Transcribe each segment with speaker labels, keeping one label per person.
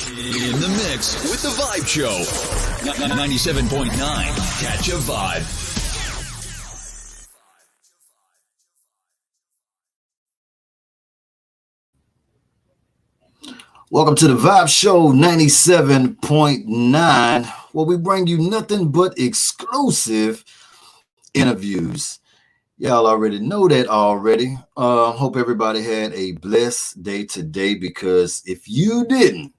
Speaker 1: In the mix with the Vibe Show. 97.9. Catch a vibe.
Speaker 2: Welcome to the Vibe Show 97.9, where we bring you nothing but exclusive interviews. Y'all already know that already. Hope everybody had a blessed day today, because if you didn't,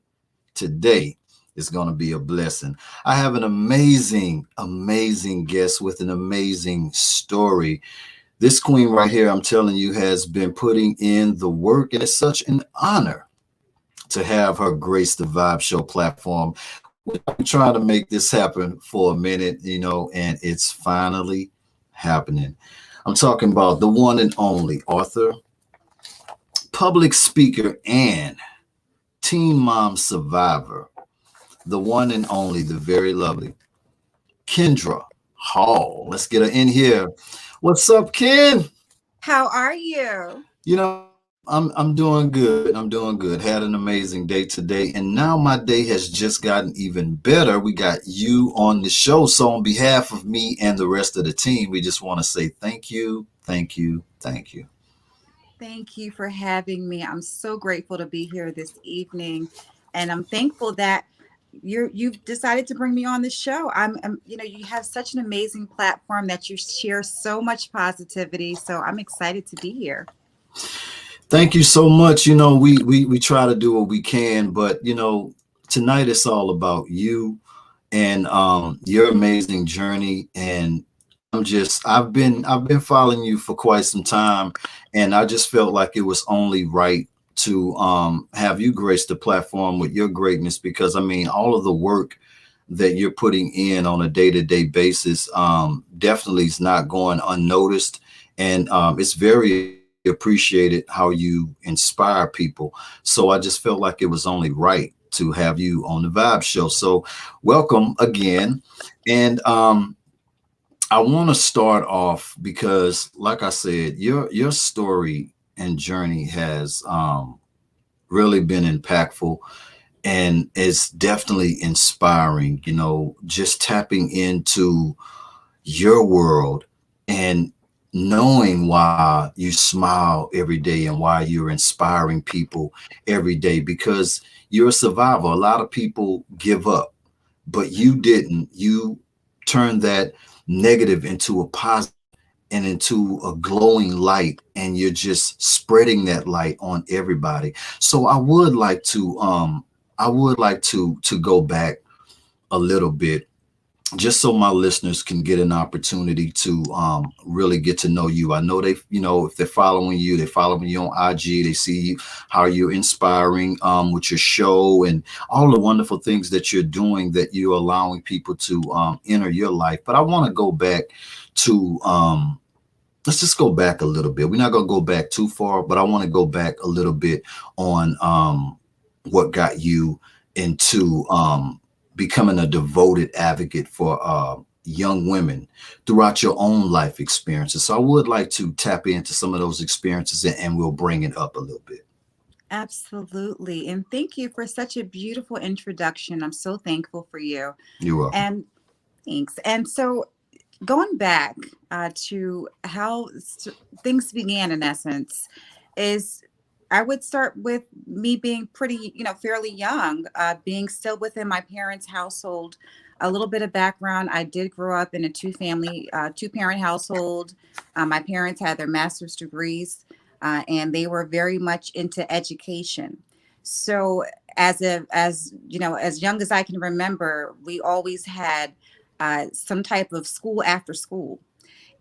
Speaker 2: today is going to be a blessing. I have an amazing guest with an amazing story. This queen right here, I'm telling you, has been putting in the work, and it's such an honor to have her grace the Vibe Show platform. We're trying to make this happen for a minute, and it's finally happening. I'm talking about the one and only author, public speaker, and teen mom survivor, the one and only, the very lovely Kendra Hall. Let's get her in here. What's up, Ken?
Speaker 3: How are you?
Speaker 2: I'm doing good. I'm doing good. Had an amazing day today, and now my day has just gotten even better. We got you on the show. So on behalf of me and the rest of the team, we just want to say thank you, thank you, thank you.
Speaker 3: Thank you for having me. I'm so grateful to be here this evening, and I'm thankful that you've decided to bring me on the show. You have such an amazing platform that you share so much positivity. So I'm excited to be here.
Speaker 2: Thank you so much. We try to do what we can, but tonight it's all about you and your amazing journey. And I've been following you for quite some time, and I just felt like it was only right to have you grace the platform with your greatness, because I mean, all of the work that you're putting in on a day-to-day basis definitely is not going unnoticed, and it's very appreciated how you inspire people. So I just felt like it was only right to have you on the Vibe Show. So welcome again. And I want to start off because, like I said, your story and journey has really been impactful, and it's definitely inspiring, just tapping into your world and knowing why you smile every day and why you're inspiring people every day, because you're a survivor. A lot of people give up, but you didn't. You turned that negative into a positive and into a glowing light, and you're just spreading that light on everybody. So I would like to go back a little bit, just so my listeners can get an opportunity to really get to know you. I know if they're following you on IG, they see how you're inspiring with your show and all the wonderful things that you're doing, that you're allowing people to enter your life. But I want to go back to let's just go back a little bit. We're not going to go back too far, but I want to go back a little bit on what got you into becoming a devoted advocate for young women throughout your own life experiences. So I would like to tap into some of those experiences, and we'll bring it up a little bit.
Speaker 3: Absolutely. And thank you for such a beautiful introduction. I'm so thankful for you.
Speaker 2: You're welcome.
Speaker 3: And thanks. And so going back to how things began, in essence, is I would start with me being pretty, fairly young, being still within my parents' household. A little bit of background: I did grow up in a two-parent household. My parents had their master's degrees, and they were very much into education. So, as young as I can remember, we always had some type of school after school,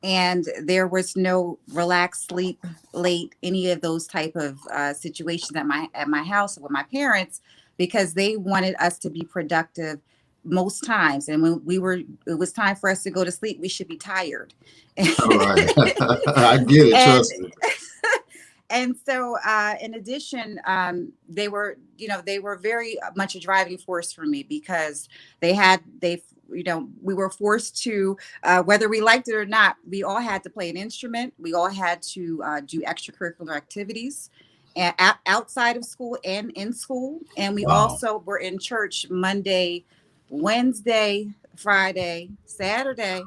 Speaker 3: and there was no relax, sleep late, any of those type of situations at my house with my parents, because they wanted us to be productive most times. And when it was time for us to go to sleep, we should be tired.
Speaker 2: All right. I get it.
Speaker 3: and
Speaker 2: Trust me.
Speaker 3: and so in addition, they were very much a driving force for me, because we were forced to, whether we liked it or not, we all had to play an instrument. We all had to do extracurricular activities. outside of school and in school. And we
Speaker 2: Wow.
Speaker 3: also were in church Monday, Wednesday, Friday, Saturday,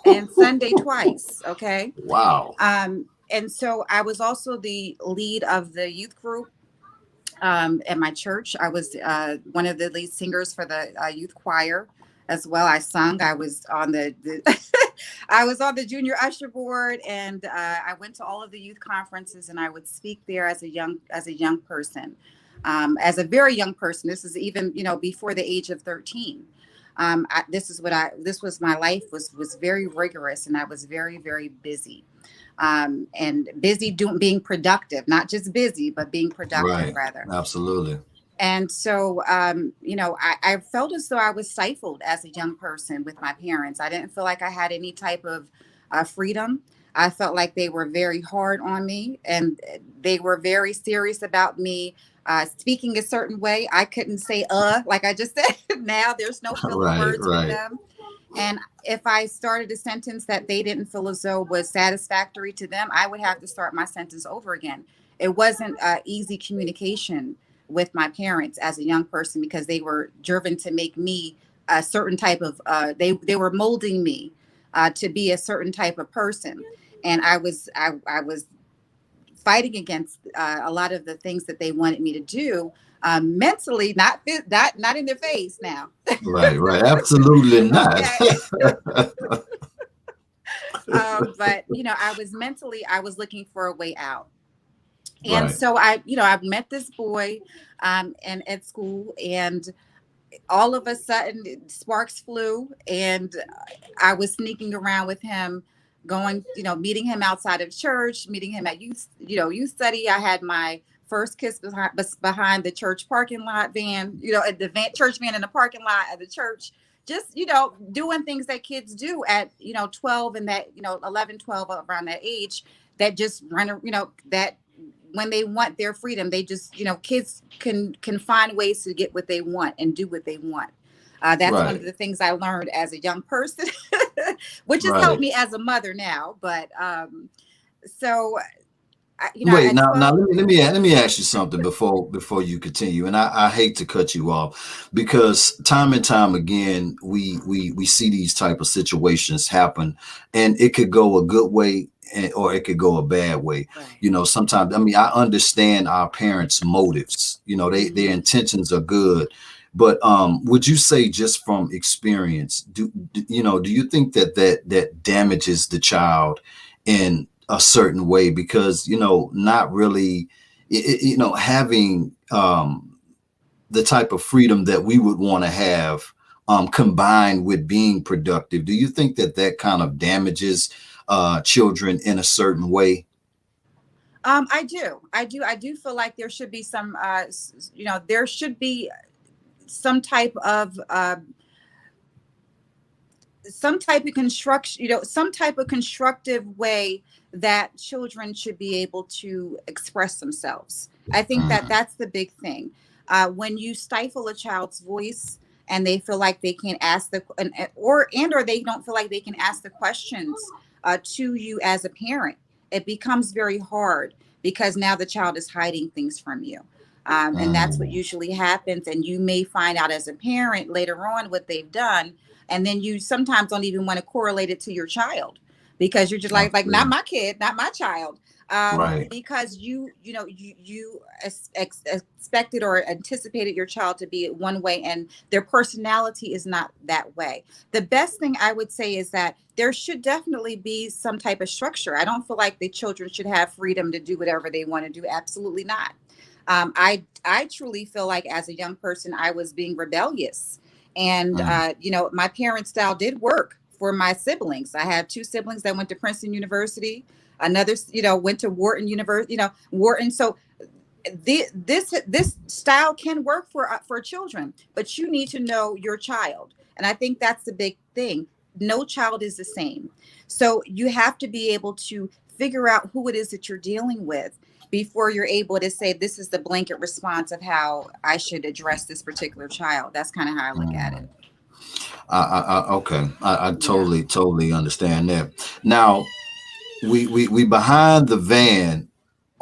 Speaker 3: and Sunday twice. Okay.
Speaker 2: Wow.
Speaker 3: And so I was also the lead of the youth group at my church. I was one of the lead singers for the youth choir as well. I sung. I was on the I was on the junior usher board, and I went to all of the youth conferences, and I would speak there as a young person, as a very young person. This is even before the age of 13. This was my life was very rigorous, and I was very, very busy. And busy being productive, not just busy, but being productive
Speaker 2: Right.
Speaker 3: rather.
Speaker 2: Absolutely.
Speaker 3: And so, I felt as though I was stifled as a young person with my parents. I didn't feel like I had any type of freedom. I felt like they were very hard on me, and they were very serious about me speaking a certain way. I couldn't say like I just said. Now there's no filler
Speaker 2: Right.
Speaker 3: words with
Speaker 2: Right.
Speaker 3: them. And if I started a sentence that they didn't feel as though was satisfactory to them, I would have to start my sentence over again. It wasn't easy communication with my parents as a young person, because they were driven to make me a certain type of they were molding me to be a certain type of person. And I was fighting against a lot of the things that they wanted me to do mentally, not in their face now.
Speaker 2: Right. Right. Absolutely not.
Speaker 3: Okay. But I was looking for a way out. And
Speaker 2: Right.
Speaker 3: so I met this boy and at school, and all of a sudden sparks flew, and I was sneaking around with him, going, meeting him outside of church, meeting him at youth study. I had my first kiss behind the church parking lot van, at the church van in the parking lot of the church. Just, doing things that kids do at, 12 and that, 11, 12, around that age, that just run, that when they want their freedom, they just, kids can find ways to get what they want and do what they want. That's one of
Speaker 2: Right.
Speaker 3: the things I learned as a young person, which has helped
Speaker 2: Right.
Speaker 3: me as a mother now. But so,
Speaker 2: Wait,
Speaker 3: at
Speaker 2: now
Speaker 3: 12,
Speaker 2: let me ask you something before you continue. And I hate to cut you off, because time and time again we see these type of situations happen, and it could go a good way, or it could go a bad way.
Speaker 3: right.
Speaker 2: Sometimes, I mean, I understand our parents' motives. Their
Speaker 3: Mhm.
Speaker 2: intentions are good, but would you say, just from experience, do you think that damages the child in a certain way? Because not really, having the type of freedom that we would want to have, combined with being productive, do you think that kind of damages children in a certain way?
Speaker 3: I do feel like there should be some, there should be some type of construction, some type of constructive way that children should be able to express themselves. I think that
Speaker 2: Mhm.
Speaker 3: that's the big thing. When you stifle a child's voice, and they feel like they can't ask or they don't feel like they can ask the questions to you as a parent, it becomes very hard, because now the child is hiding things from you. And that's what
Speaker 2: Mm.
Speaker 3: usually happens. And you may find out as a parent later on what they've done, and then you sometimes don't even want to correlate it to your child, because you're just like not
Speaker 2: Absolutely.
Speaker 3: my kid, not my child.
Speaker 2: Right.
Speaker 3: Because you expected or anticipated your child to be one way, and their personality is not that way. The best thing I would say is that there should definitely be some type of structure. I don't feel like the children should have freedom to do whatever they want to do. Absolutely not. I truly feel like as a young person, I was being rebellious, and
Speaker 2: Mm.
Speaker 3: my parents' style did work for my siblings. I had two siblings that went to Princeton University. Another, went to Wharton University. Wharton. So this style can work for children, but you need to know your child, and I think that's the big thing. No child is the same, so you have to be able to figure out who it is that you're dealing with before you're able to say this is the blanket response of how I should address this particular child. That's kind of how I look at
Speaker 2: Mm.
Speaker 3: it.
Speaker 2: Okay. I
Speaker 3: Yeah.
Speaker 2: totally understand that. Now, we behind the van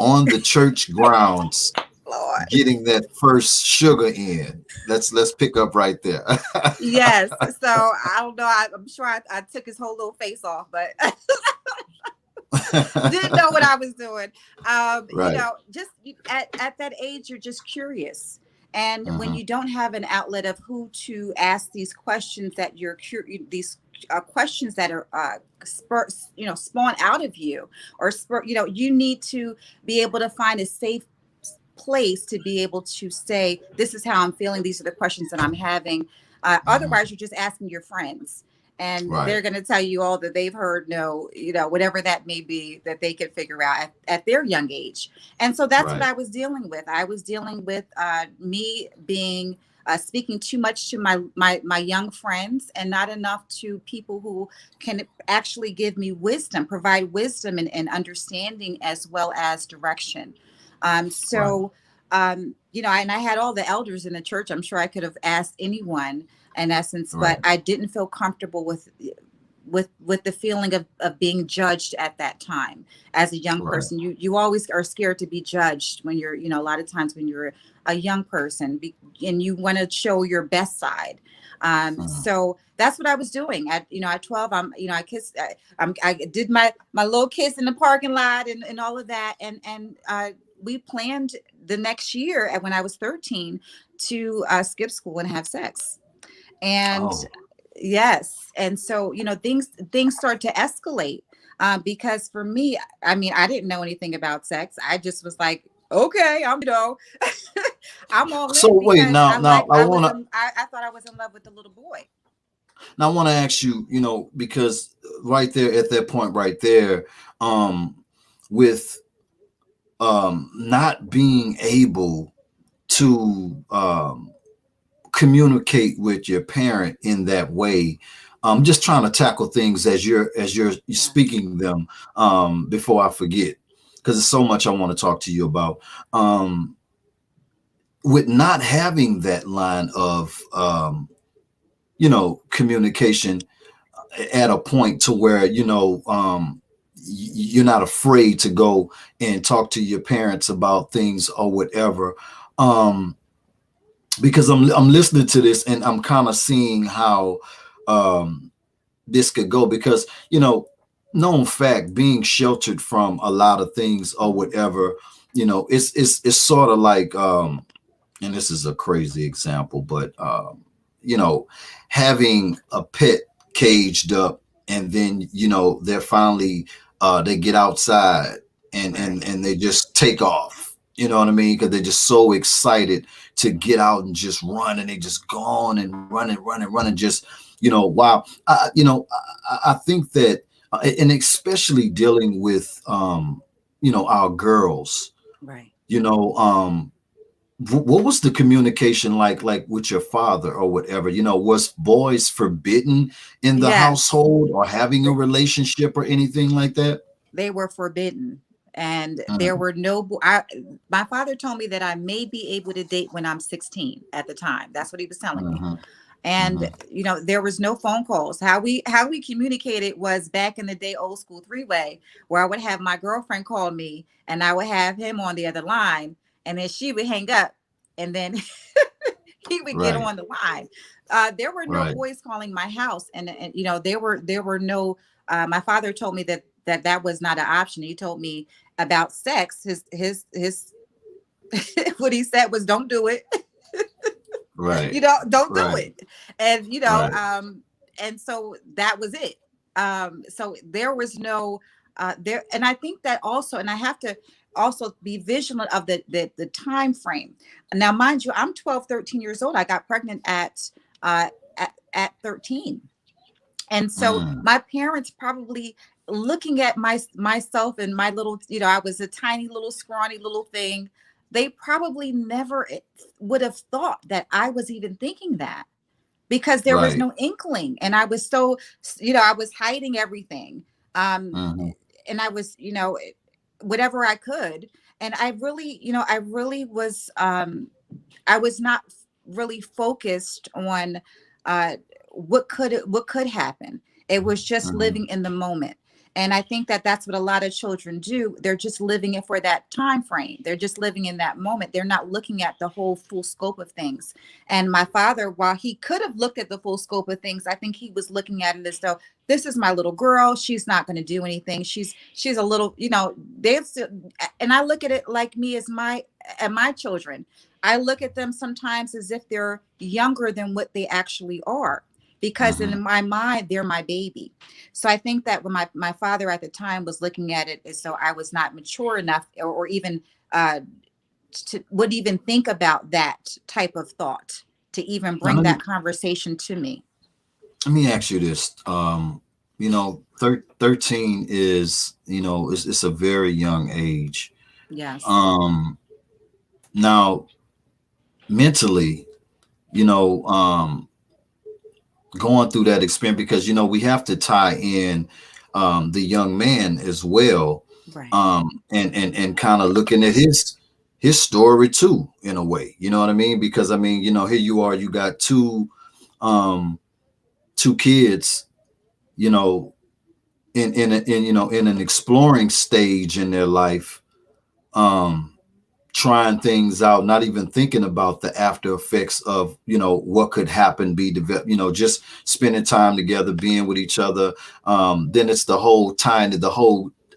Speaker 2: on the church grounds
Speaker 3: Lord.
Speaker 2: getting that first sugar in. Let's pick up right there.
Speaker 3: Yes. So I don't know. I'm sure I took his whole little face off, but didn't know what I was doing.
Speaker 2: Right.
Speaker 3: Just at that age, you're just curious. And when
Speaker 2: Mm-hmm.
Speaker 3: you don't have an outlet of who to ask these questions that these questions that are spawn out of you, or you need to be able to find a safe place to be able to say, this is how I'm feeling. These are the questions that I'm having.
Speaker 2: Mm-hmm.
Speaker 3: Otherwise, you're just asking your friends, and
Speaker 2: Right.
Speaker 3: they're going to tell you all that they've heard, no, whatever that may be that they can figure out at their young age. And so that's what
Speaker 2: Right.
Speaker 3: I was dealing with. I was dealing with me being speaking too much to my young friends, and not enough to people who can actually give me wisdom, provide wisdom and understanding, as well as direction.
Speaker 2: Right.
Speaker 3: So, and I had all the elders in the church. I'm sure I could have asked anyone in essence, but
Speaker 2: Right.
Speaker 3: I didn't feel comfortable with the feeling of being judged at that time as a young
Speaker 2: Right.
Speaker 3: person. You always are scared to be judged when you're, a lot of times when you're a young person, and you want to show your best side.
Speaker 2: Mm-hmm.
Speaker 3: So that's what I was doing at 12. I kissed, I did my little kiss in the parking lot, and all of that. And we planned the next year, when I was 13, to skip school and have sex. And
Speaker 2: Oh.
Speaker 3: yes, and so things start to escalate, because for me, I mean, I didn't know anything about sex. I just was like, okay, I'm all
Speaker 2: So
Speaker 3: in,
Speaker 2: wait,
Speaker 3: because
Speaker 2: now
Speaker 3: I thought I was in love with the little boy.
Speaker 2: I want to ask you, because right there at that point right there, with not being able to communicate with your parent in that way. Just trying to tackle things as you're
Speaker 3: Yeah.
Speaker 2: speaking them, before I forget, because there's so much I want to talk to you about. With not having that line of communication at a point to where you're not afraid to go and talk to your parents about things or whatever. Um, because I'm listening to this and I'm kind of seeing how um, this could go, because known fact, being sheltered from a lot of things or whatever, it's sort of like, and this is a crazy example, but you know having a pet caged up, and then they're finally they get outside, and
Speaker 3: Right.
Speaker 2: they just take off, you know what I mean, because they're just so excited to get out and just run, and they just go on and run, and just wow. I think that and especially dealing with our girls,
Speaker 3: Right.
Speaker 2: you know um what was the communication like with your father or whatever? Was boys forbidden in the
Speaker 3: Yes.
Speaker 2: household, or having a relationship or anything like that?
Speaker 3: They were forbidden, and there
Speaker 2: Mm,
Speaker 3: were no my father told me that I may be able to date when I'm 16 at the time. That's what he was telling me.
Speaker 2: mhm,
Speaker 3: And
Speaker 2: mhm.
Speaker 3: there was no phone calls. How we communicated was back in the day, old school three-way, where I would have my girlfriend call me, and I would have him on the other line, and then she would hang up, and then he would get
Speaker 2: Right,
Speaker 3: on the line. There were no
Speaker 2: right.
Speaker 3: boys calling my house, and there were no. My father told me that was not an option. He told me about sex. His what he said was, don't do it.
Speaker 2: Right,
Speaker 3: Don't do
Speaker 2: right,
Speaker 3: it. And
Speaker 2: right.
Speaker 3: and so that was it. So there was no there, and I think that also, and I have to also be vigilant of the time frame. Now, mind you, I'm 12, 13 years old. I got pregnant at 13. And so
Speaker 2: Mm,
Speaker 3: my parents probably looking at myself and my little, I was a tiny little scrawny little thing. They probably never would have thought that I was even thinking that, because there was
Speaker 2: right.
Speaker 3: no inkling, and I was so, I was hiding everything. Um,
Speaker 2: Hmm.
Speaker 3: and I was, whatever I could. And I really was, I was not really focused on uh, what could happen. It was just
Speaker 2: Hmm.
Speaker 3: living in the moment. And I think that that's what a lot of children do. They're just living it for that time frame. They're just living in that moment. They're not looking at the whole full scope of things. And my father, while he could have looked at the full scope of things, I think he was looking at it as though this is my little girl. She's not going to do anything. She's a little, they've still, and I look at it like me as my children. I look at them sometimes as if they're younger than what they actually are, because in my mind, they're my baby. So I think that when my father at the time was looking at it as though I was not mature enough, or even would even think about that type of thought to even bring that conversation to me.
Speaker 2: Let me ask you this. 13 is, it's a very young age.
Speaker 3: Yes.
Speaker 2: Now, mentally, going through that experience, because we have to tie in the young man as well,
Speaker 3: right.
Speaker 2: And kind of looking at his story too, in a way, you know what I mean? Because here you are, you got two kids, in an exploring stage in their life, trying things out, not even thinking about the after effects of, what could happen, just spending time together, being with each other. Then it's the whole time,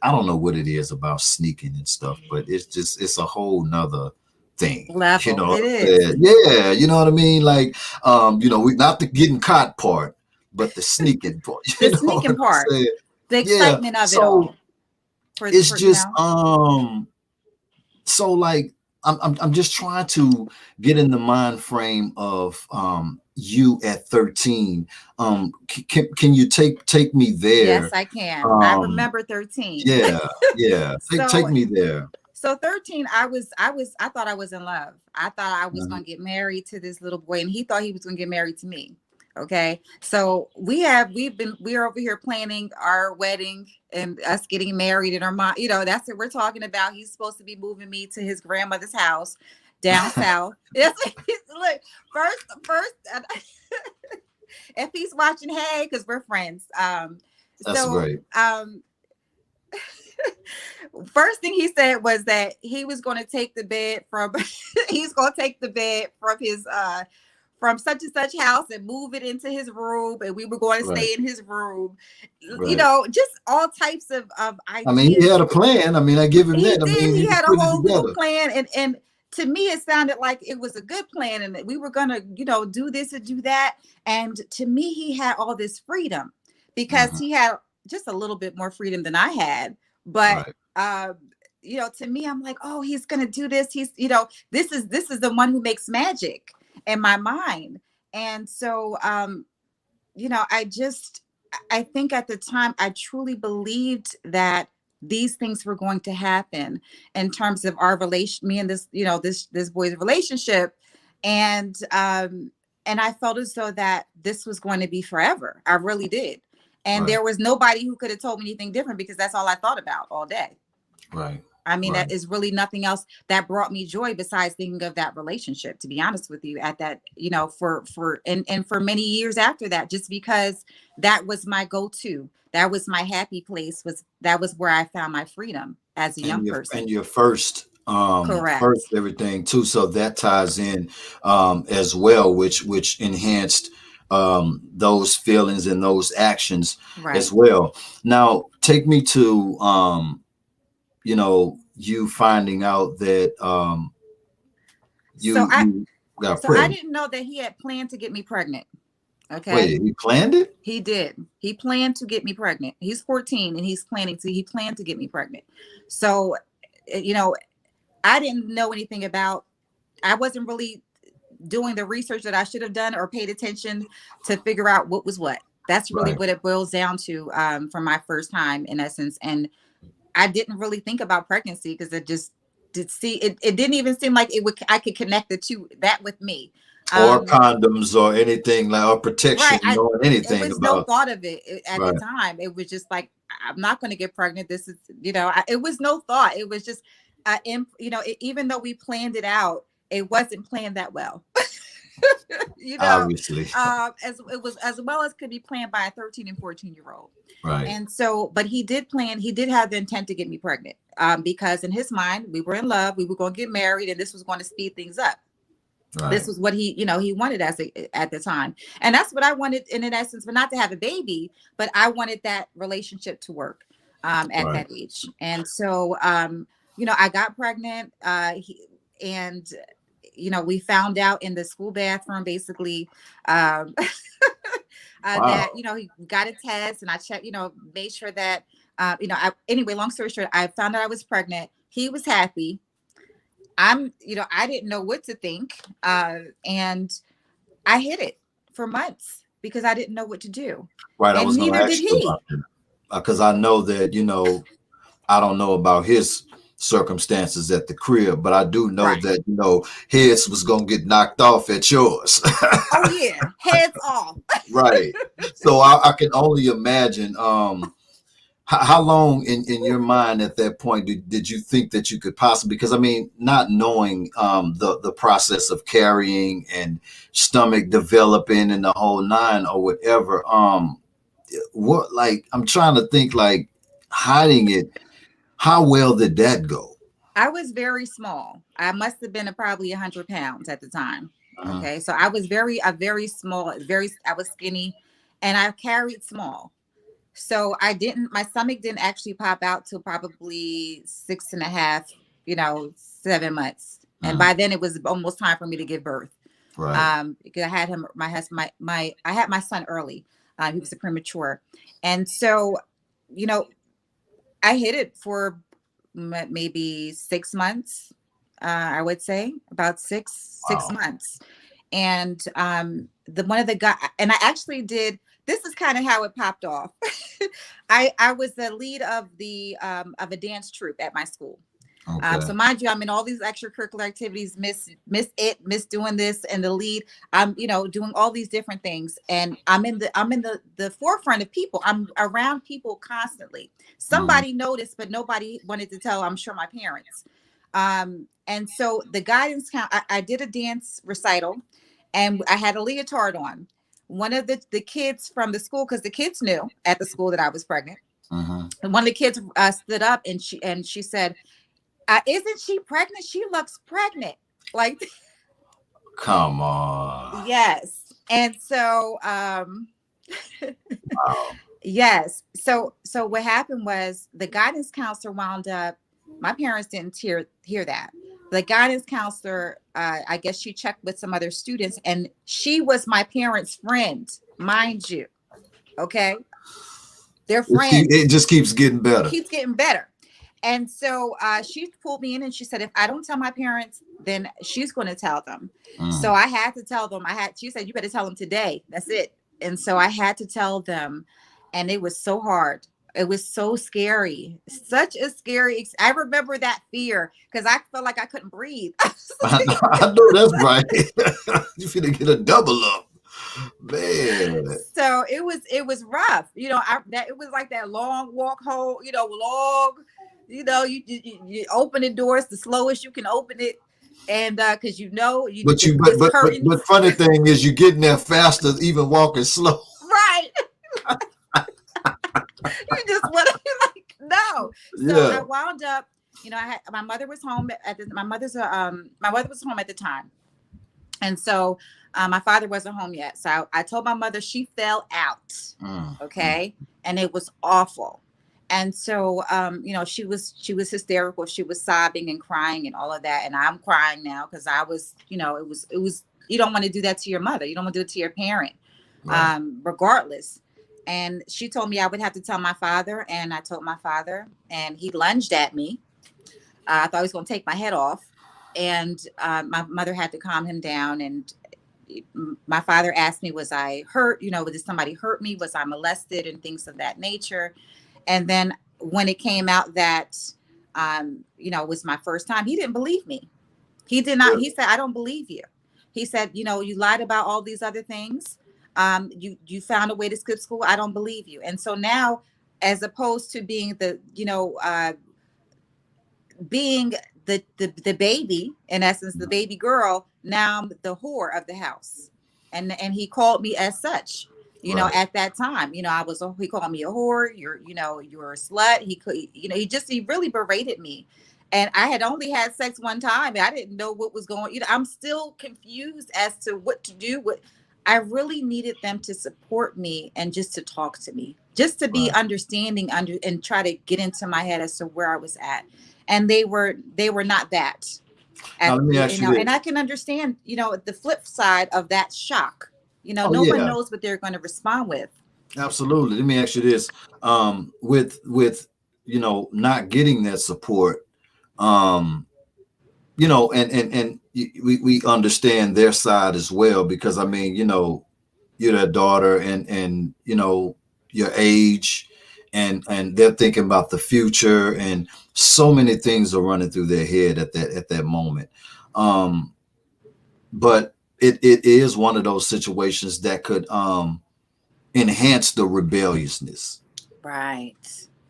Speaker 2: I don't know what it is about sneaking and stuff, but it's a whole nother thing.
Speaker 3: Level. It is.
Speaker 2: Yeah. You know what I mean? Like, we not the getting caught part, but the sneaking part.
Speaker 3: The sneaking part. The excitement of it all.
Speaker 2: It's just, so like I'm just trying to get in the mind frame of you at 13. Can you take me there?
Speaker 3: Yes, I can. I remember 13.
Speaker 2: Yeah. Take me there.
Speaker 3: So 13, I thought I was in love. I thought I was going to get married to this little boy, and he thought he was going to get married to me. Okay. So we're over here planning our wedding and us getting married, and our mom, that's what we're talking about. He's supposed to be moving me to his grandmother's house down south. Look, first, if he's watching, hey, because we're friends.
Speaker 2: That's great.
Speaker 3: First thing he said was that he was going to take the bed from his from such and such house and move it into his room, and we were going to stay in his room. Right. Just all types of ideas.
Speaker 2: He had a plan. I give him that.
Speaker 3: He had a whole little plan, and to me, it sounded like it was a good plan, and that we were gonna, do this and do that. And to me, he had all this freedom because he had just a little bit more freedom than I had. But to me, I'm like, oh, he's gonna do this. He's, this is the one who makes magic in my mind. And so, I think at the time I truly believed that these things were going to happen in terms of our relation, me and this, this boy's relationship. And I felt as though that this was going to be forever. I really did. And there was nobody who could have told me anything different, because that's all I thought about all day.
Speaker 2: Right.
Speaker 3: That is really nothing else that brought me joy besides thinking of that relationship, to be honest with you, at that, for many years after that, just because that was my go-to. That was my happy place. That was where I found my freedom as a young person.
Speaker 2: And your first,
Speaker 3: correct.
Speaker 2: First everything too. So that ties in as well, which enhanced those feelings and those actions as well. Now take me to you finding out that you got pregnant.
Speaker 3: I didn't know that he had planned to get me pregnant. Okay.
Speaker 2: Wait, he planned it?
Speaker 3: He did. He planned to get me pregnant. He's 14 and he planned to get me pregnant. So, I didn't know anything about, I wasn't really doing the research that I should have done or paid attention to figure out what was what. That's really what it boils down to for my first time, in essence. And I didn't really think about pregnancy because it didn't even seem like I could connect the two, that with me.
Speaker 2: Or condoms or anything like, or protection, or anything.
Speaker 3: There was no thought of it at the time. It was just like, I'm not going to get pregnant. This is, it was no thought. It was just, even though we planned it out, it wasn't planned that well. you know,
Speaker 2: Obviously.
Speaker 3: as it was as well as could be planned by a 13 and 14-year-old.
Speaker 2: Right.
Speaker 3: And so, but he did have the intent to get me pregnant, because in his mind, we were in love, we were going to get married, and this was going to speed things up.
Speaker 2: Right.
Speaker 3: This was what he wanted at the time. And that's what I wanted in essence, but not to have a baby, but I wanted that relationship to work at that age. And so, I got pregnant, and we found out in the school bathroom, basically, that, he got a test, and I checked, made sure that, anyway, long story short, I found out I was pregnant. He was happy. I didn't know what to think. And I hid it for months because I didn't know what to do.
Speaker 2: Right. I
Speaker 3: And
Speaker 2: was going to
Speaker 3: neither
Speaker 2: ask
Speaker 3: did
Speaker 2: you
Speaker 3: he.
Speaker 2: about that. Because I know that, I don't know about his circumstances at the crib, but I do know that, his was going to get knocked off at yours.
Speaker 3: Oh, yeah. Heads off.
Speaker 2: Right. So I can only imagine, how long in your mind at that point did you think that you could possibly, because I mean, not knowing the process of carrying and stomach developing and the whole nine or whatever, what, like, I'm trying to think, like, hiding it, how well did that go?
Speaker 3: I was very small. I must have been probably 100 pounds at the time. Okay. So I was very small, I was skinny, and I carried small. So my stomach didn't actually pop out till probably 6.5, 7 months. And by then it was almost time for me to give birth.
Speaker 2: Right.
Speaker 3: Because I had my husband, I had my son early. He was a premature. And so, I hid it for maybe 6 months. I would say about six months. And one of the guys, and I actually did, this is kind of how it popped off. I was the lead of a dance troupe at my school.
Speaker 2: Okay.
Speaker 3: So mind you, I'm in all these extracurricular activities, miss doing this, and the lead. I'm, doing all these different things, and I'm in the forefront of people. I'm around people constantly. Somebody noticed, but nobody wanted to tell. I'm sure my parents. And so the guidance count. I did a dance recital, and I had a leotard on. One of the kids from the school, because the kids knew at the school that I was pregnant. And one of the kids stood up, and she said, "Isn't she pregnant? She looks pregnant." Like,
Speaker 2: come on.
Speaker 3: Yes. And so,
Speaker 2: Wow.
Speaker 3: yes. So what happened was the guidance counselor wound up. My parents didn't hear that. The guidance counselor, I guess she checked with some other students, and she was my parents' friend, mind you. Okay. They're friends.
Speaker 2: It just keeps getting better.
Speaker 3: Keeps getting better. And so she pulled me in, and she said, if I don't tell my parents, then she's going to tell them. So I had to tell them. She said, you better tell them today. That's it. And so I had to tell them, and it was so hard. It was so scary. Such a scary. I remember that fear because I felt like I couldn't breathe.
Speaker 2: I know that's right. You finna get a double up. Man.
Speaker 3: So it was rough. It was like that long walk home, log, you open the doors the slowest you can open it. And because
Speaker 2: but funny thing is you're getting there faster, even walking slow.
Speaker 3: Right. You just want to like, no. So I wound up, my mother was home my mother was home at the time. And so my father wasn't home yet. So I told my mother, she fell out. Okay. And it was awful. And so, she was hysterical. She was sobbing and crying and all of that. And I'm crying now because I was, it was, you don't want to do that to your mother. You don't want to do it to your parent, regardless. And she told me I would have to tell my father. And I told my father, and he lunged at me. I thought he was going to take my head off. And my mother had to calm him down. And my father asked me, was I hurt? Did somebody hurt me? Was I molested and things of that nature? And then when it came out that, it was my first time, he didn't believe me. He did not. He said, I don't believe you. He said, you lied about all these other things. You found a way to skip school. I don't believe you. And so now, as opposed to being being the baby, in essence, the baby girl, now I'm the whore of the house. And he called me as such,
Speaker 2: Right.
Speaker 3: at that time. He called me a whore, you're a slut. He could, he really berated me. And I had only had sex one time, and I didn't know what was going, I'm still confused as to what to do. What I really needed them to support me and just to talk to me, just to be
Speaker 2: Right.
Speaker 3: understanding and try to get into my head as to where I was at. And they were not that.
Speaker 2: Now let me ask you
Speaker 3: And
Speaker 2: this.
Speaker 3: I can understand, the flip side of that shock.
Speaker 2: Oh
Speaker 3: No one
Speaker 2: yeah,
Speaker 3: knows what they're going to respond with.
Speaker 2: absolutely. Let me ask you this. With not getting that support, um, we understand their side as well, because I mean, you're their daughter, and your age, and they're thinking about the future, and so many things are running through their head at that moment. Um, but it is one of those situations that could enhance the rebelliousness.
Speaker 3: Right.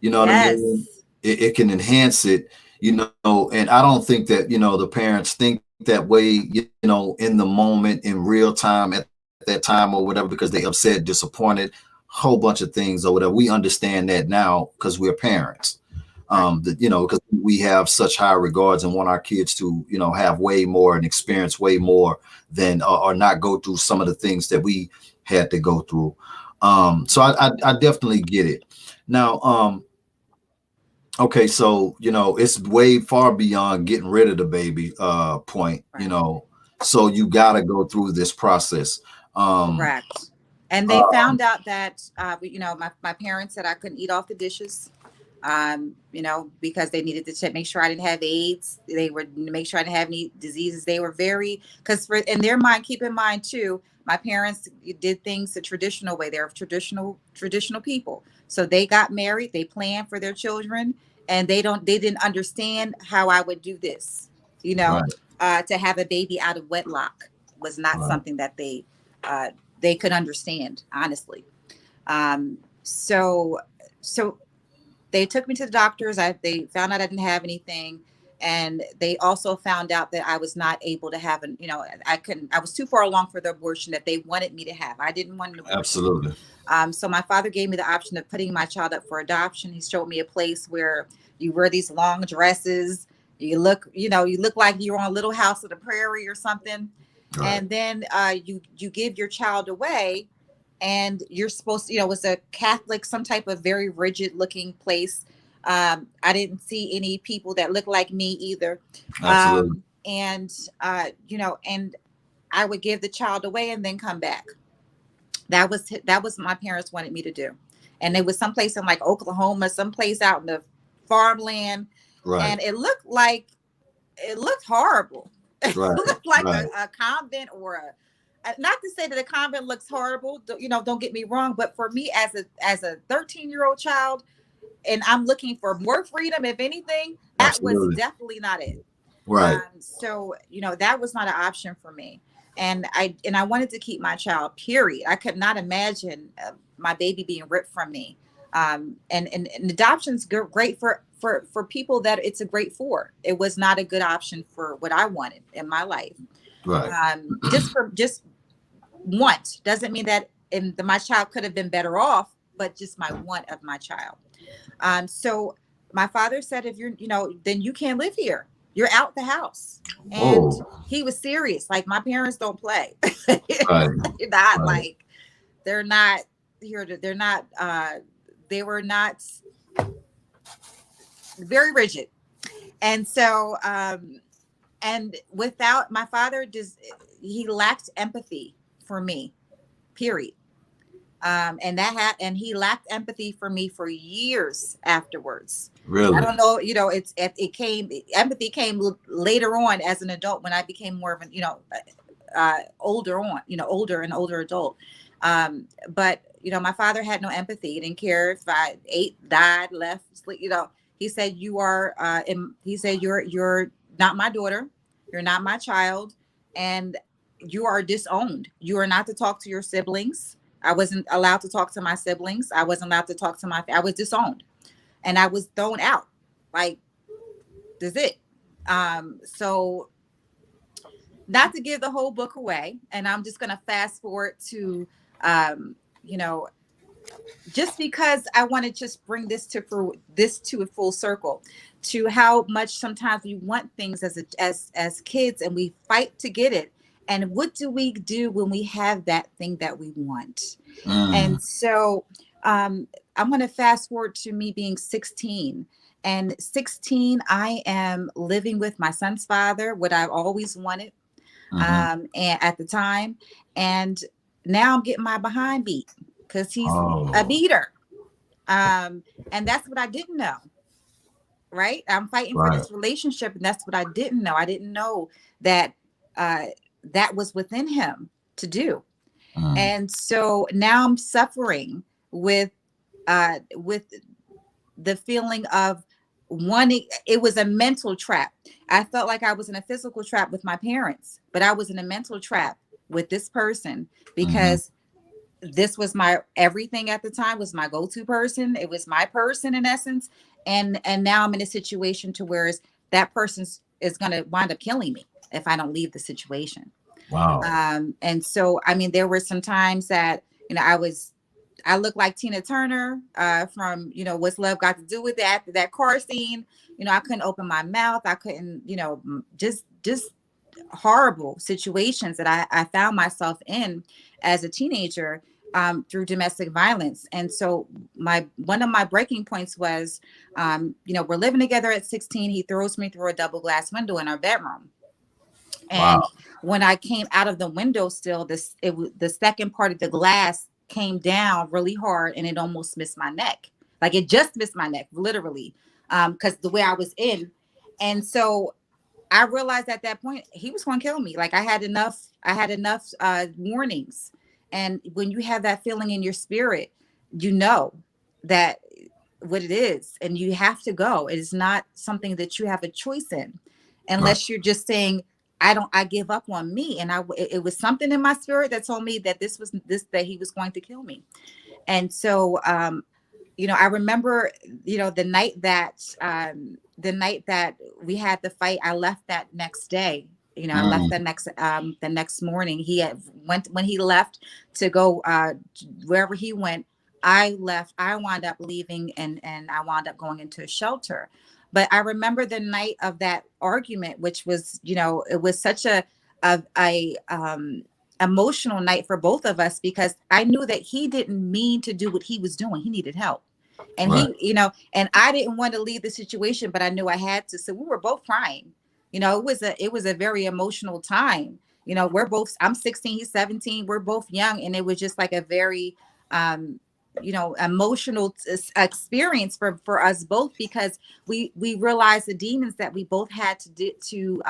Speaker 2: You know what I mean?
Speaker 3: Yes.
Speaker 2: It can enhance it, and I don't think that, the parents think that way, in the moment, in real time, at that time or whatever, because they upset, disappointed, whole bunch of things or whatever. We understand that now because we're parents.
Speaker 3: Right.
Speaker 2: Because we have such high regards and want our kids to, have way more and experience way more than, or not go through some of the things that we had to go through. So I definitely get it. Now, okay, so it's way far beyond getting rid of the baby point,
Speaker 3: Right.
Speaker 2: so you got to go through this process. Um,
Speaker 3: Correct. And they
Speaker 2: uh,
Speaker 3: found out that, my parents said I couldn't eat off the dishes, because they needed to make sure I didn't have AIDS. They would make sure I didn't have any diseases. They were very, because in their mind, keep in mind too, my parents did things the traditional way. They're traditional people. So they got married, they planned for their children, and they didn't understand how I would do this. You know,
Speaker 2: right,
Speaker 3: to have a baby out of wedlock was not
Speaker 2: right,
Speaker 3: something that uh, they could understand, honestly. So they took me to the doctors. They found out I didn't have anything, and they also found out that I was not able to have an. I couldn't. I was too far along for the abortion that they wanted me to have. I didn't want an abortion.
Speaker 2: absolutely,
Speaker 3: So my father gave me the option of putting my child up for adoption. He showed me a place where you wear these long dresses. You look like you're on Little House of the Prairie or something,
Speaker 2: right,
Speaker 3: and then you give your child away, and you're supposed to, it's a Catholic, some type of very rigid looking place. I didn't see any people that looked like me either.
Speaker 2: absolutely,
Speaker 3: And I would give the child away and then come back. That was my parents wanted me to do. And it was someplace in like Oklahoma, someplace out in the farmland.
Speaker 2: right,
Speaker 3: And it looked horrible. It
Speaker 2: right,
Speaker 3: looked like
Speaker 2: right,
Speaker 3: a convent, or not to say that a convent looks horrible, don't get me wrong, but for me as a 13-year-old child, and I'm looking for more freedom, if anything, that was
Speaker 2: absolutely,
Speaker 3: definitely not it.
Speaker 2: right,
Speaker 3: So that was not an option for me. And I wanted to keep my child, period. I could not imagine my baby being ripped from me. And adoption's great for people that it's a great for. It was not a good option for what I wanted in my life.
Speaker 2: right,
Speaker 3: Just want doesn't mean that my child could have been better off, but just my want of my child. So my father said, if then you can't live here. You're out the house. And
Speaker 2: oh,
Speaker 3: he was serious. Like, my parents don't play.
Speaker 2: right,
Speaker 3: They're not
Speaker 2: right,
Speaker 3: like, they're not here to, they're not, they were not very rigid. And so, and without my father, he lacked empathy for me, period. And he lacked empathy for me for years afterwards. I
Speaker 2: really,
Speaker 3: don't know, empathy came later on as an adult, when I became more of an, older and older adult. But my father had no empathy. He didn't care if I ate, died, left, sleep. He said, he said, you're not my daughter, you're not my child, and you are disowned. You are not to talk to your siblings. I wasn't allowed to talk to my siblings. I wasn't allowed to I was disowned, and I was thrown out. Like, that's it. So not to give the whole book away, and I'm just going to fast forward to, you know, just because I want to just bring this to a full circle, to how much sometimes we want things as kids, and we fight to get it. And what do we do when we have that thing that we want?
Speaker 2: Mm,
Speaker 3: And so I'm going to fast forward to me being 16. And 16, I am living with my son's father, what I've always wanted,
Speaker 2: mm-hmm.
Speaker 3: and at the time. And now I'm getting my behind beat because he's a
Speaker 2: Oh,
Speaker 3: beater. And that's what I didn't know. Right. I'm fighting for
Speaker 2: right.
Speaker 3: this relationship. And that's what I didn't know. I didn't know that uh, that was within him to do.
Speaker 2: Mm,
Speaker 3: And so now I'm suffering with the feeling of wanting. It was a mental trap. I felt like I was in a physical trap with my parents, but I was in a mental trap with this person
Speaker 2: mm-hmm.
Speaker 3: because this was my everything at the time, was my go-to person. It was my person in essence. And now I'm in a situation to where that person is going to wind up killing me if I don't leave the situation.
Speaker 2: Wow.
Speaker 3: And so, I mean, there were some times that, I looked like Tina Turner from, What's Love Got to Do with That, that car scene. I couldn't open my mouth. I couldn't, just horrible situations that I found myself in as a teenager through domestic violence. And so one of my breaking points was, we're living together at 16. He throws me through a double glass window in our bedroom.
Speaker 2: Wow.
Speaker 3: And when I came out of the window, still the second part of the glass came down really hard, and it almost missed my neck. Like it just missed my neck, literally, because the way I was in. And so I realized at that point he was going to kill me. Like I had enough. I had enough warnings. And when you have that feeling in your spirit, you know that what it is, and you have to go. It is not something that you have a choice in,
Speaker 2: Right.
Speaker 3: unless you're just saying, I give up on me. And it was something in my spirit that told me that that he was going to kill me. And so, I remember, the night that we had the fight, I left that next day. I left
Speaker 2: Mm,
Speaker 3: the next morning. He had went when he left to go wherever he went. I left. I wound up leaving, and I wound up going into a shelter. But I remember the night of that argument, which was, it was such a emotional night for both of us, because I knew that he didn't mean to do what he was doing. He needed help. And
Speaker 2: right.
Speaker 3: and I didn't want to leave the situation, but I knew I had to. So we were both crying. It was a very emotional time. I'm 16, he's 17. We're both young. And it was just like a very, emotional experience for us both, because we realized the demons that we both had to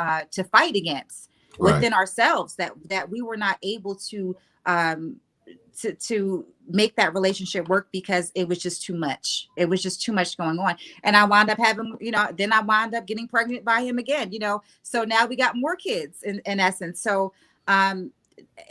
Speaker 3: fight against
Speaker 2: Right.
Speaker 3: within ourselves, that we were not able um, to make that relationship work, because it was just too much. It was just too much going on. And I wound up having, then I wound up getting pregnant by him again, so now we got more kids in essence. So, and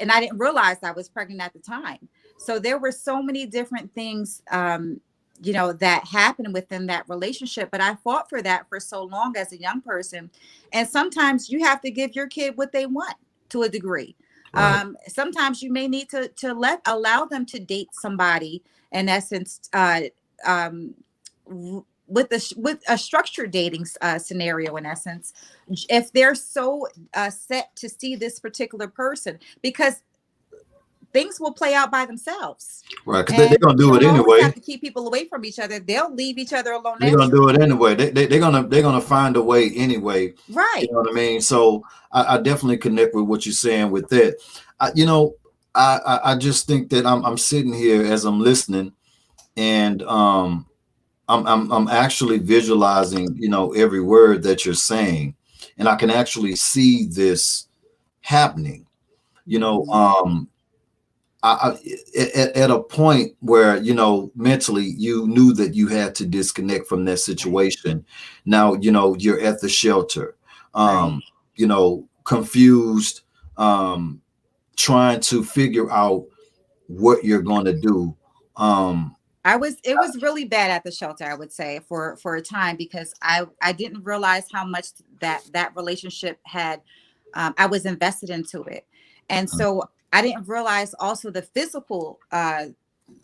Speaker 3: I didn't realize I was pregnant at the time. So there were so many different things, that happened within that relationship. But I fought for that for so long as a young person. And sometimes you have to give your kid what they want to a degree.
Speaker 2: Right.
Speaker 3: Sometimes you may need to allow them to date somebody, in essence, with a structured dating scenario, in essence, if they're so set to see this particular person, because things will play out by themselves.
Speaker 2: Right. Because they're
Speaker 3: And
Speaker 2: gonna
Speaker 3: you
Speaker 2: do it
Speaker 3: don't always have
Speaker 2: anyway.
Speaker 3: to keep people away from each other. They'll leave each other alone
Speaker 2: They're gonna do
Speaker 3: naturally.
Speaker 2: it anyway. They're gonna find a way anyway. You
Speaker 3: Right.
Speaker 2: know what I mean? So I definitely connect with what you're saying with that. I just think that I'm sitting here as I'm listening, and I'm actually visualizing, every word that you're saying, and I can actually see this happening. You know,
Speaker 3: Mhm.
Speaker 2: um, at a point where, mentally you knew that you had to disconnect from that
Speaker 3: Right.
Speaker 2: situation. Now, you're at the shelter,
Speaker 3: Right.
Speaker 2: confused, trying to figure out what you're going to do.
Speaker 3: It was really bad at the shelter, I would say, for a time, because I didn't realize how much that relationship had, I was invested into it. And so I didn't realize also the physical,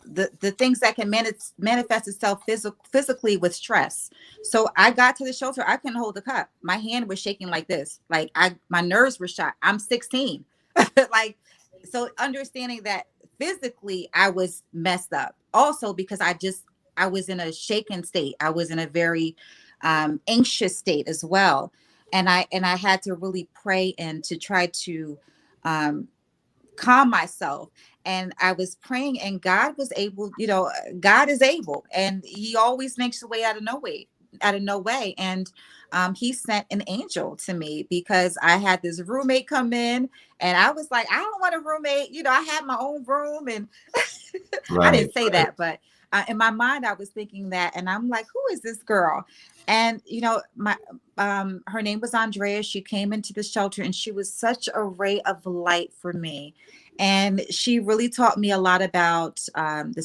Speaker 3: the things that can manifest itself physically with stress. So I got to the shelter, I couldn't hold the cup. My hand was shaking like this. Like my nerves were shot. I'm 16. Like, so understanding that physically I was messed up. Also because I was in a shaken state. I was in a very anxious state as well. And I had to really pray and to try to um calm myself. And I was praying, and God was able, God is able, and he always makes a way out of no way, and he sent an angel to me, because I had this roommate come in, and I was like, I don't want a roommate, I had my own room. And I
Speaker 2: Right,
Speaker 3: didn't say that, but in my mind I was thinking that, and I'm like, who is this girl? And my her name was Andrea. She came into the shelter, and she was such a ray of light for me. And she really taught me a lot about the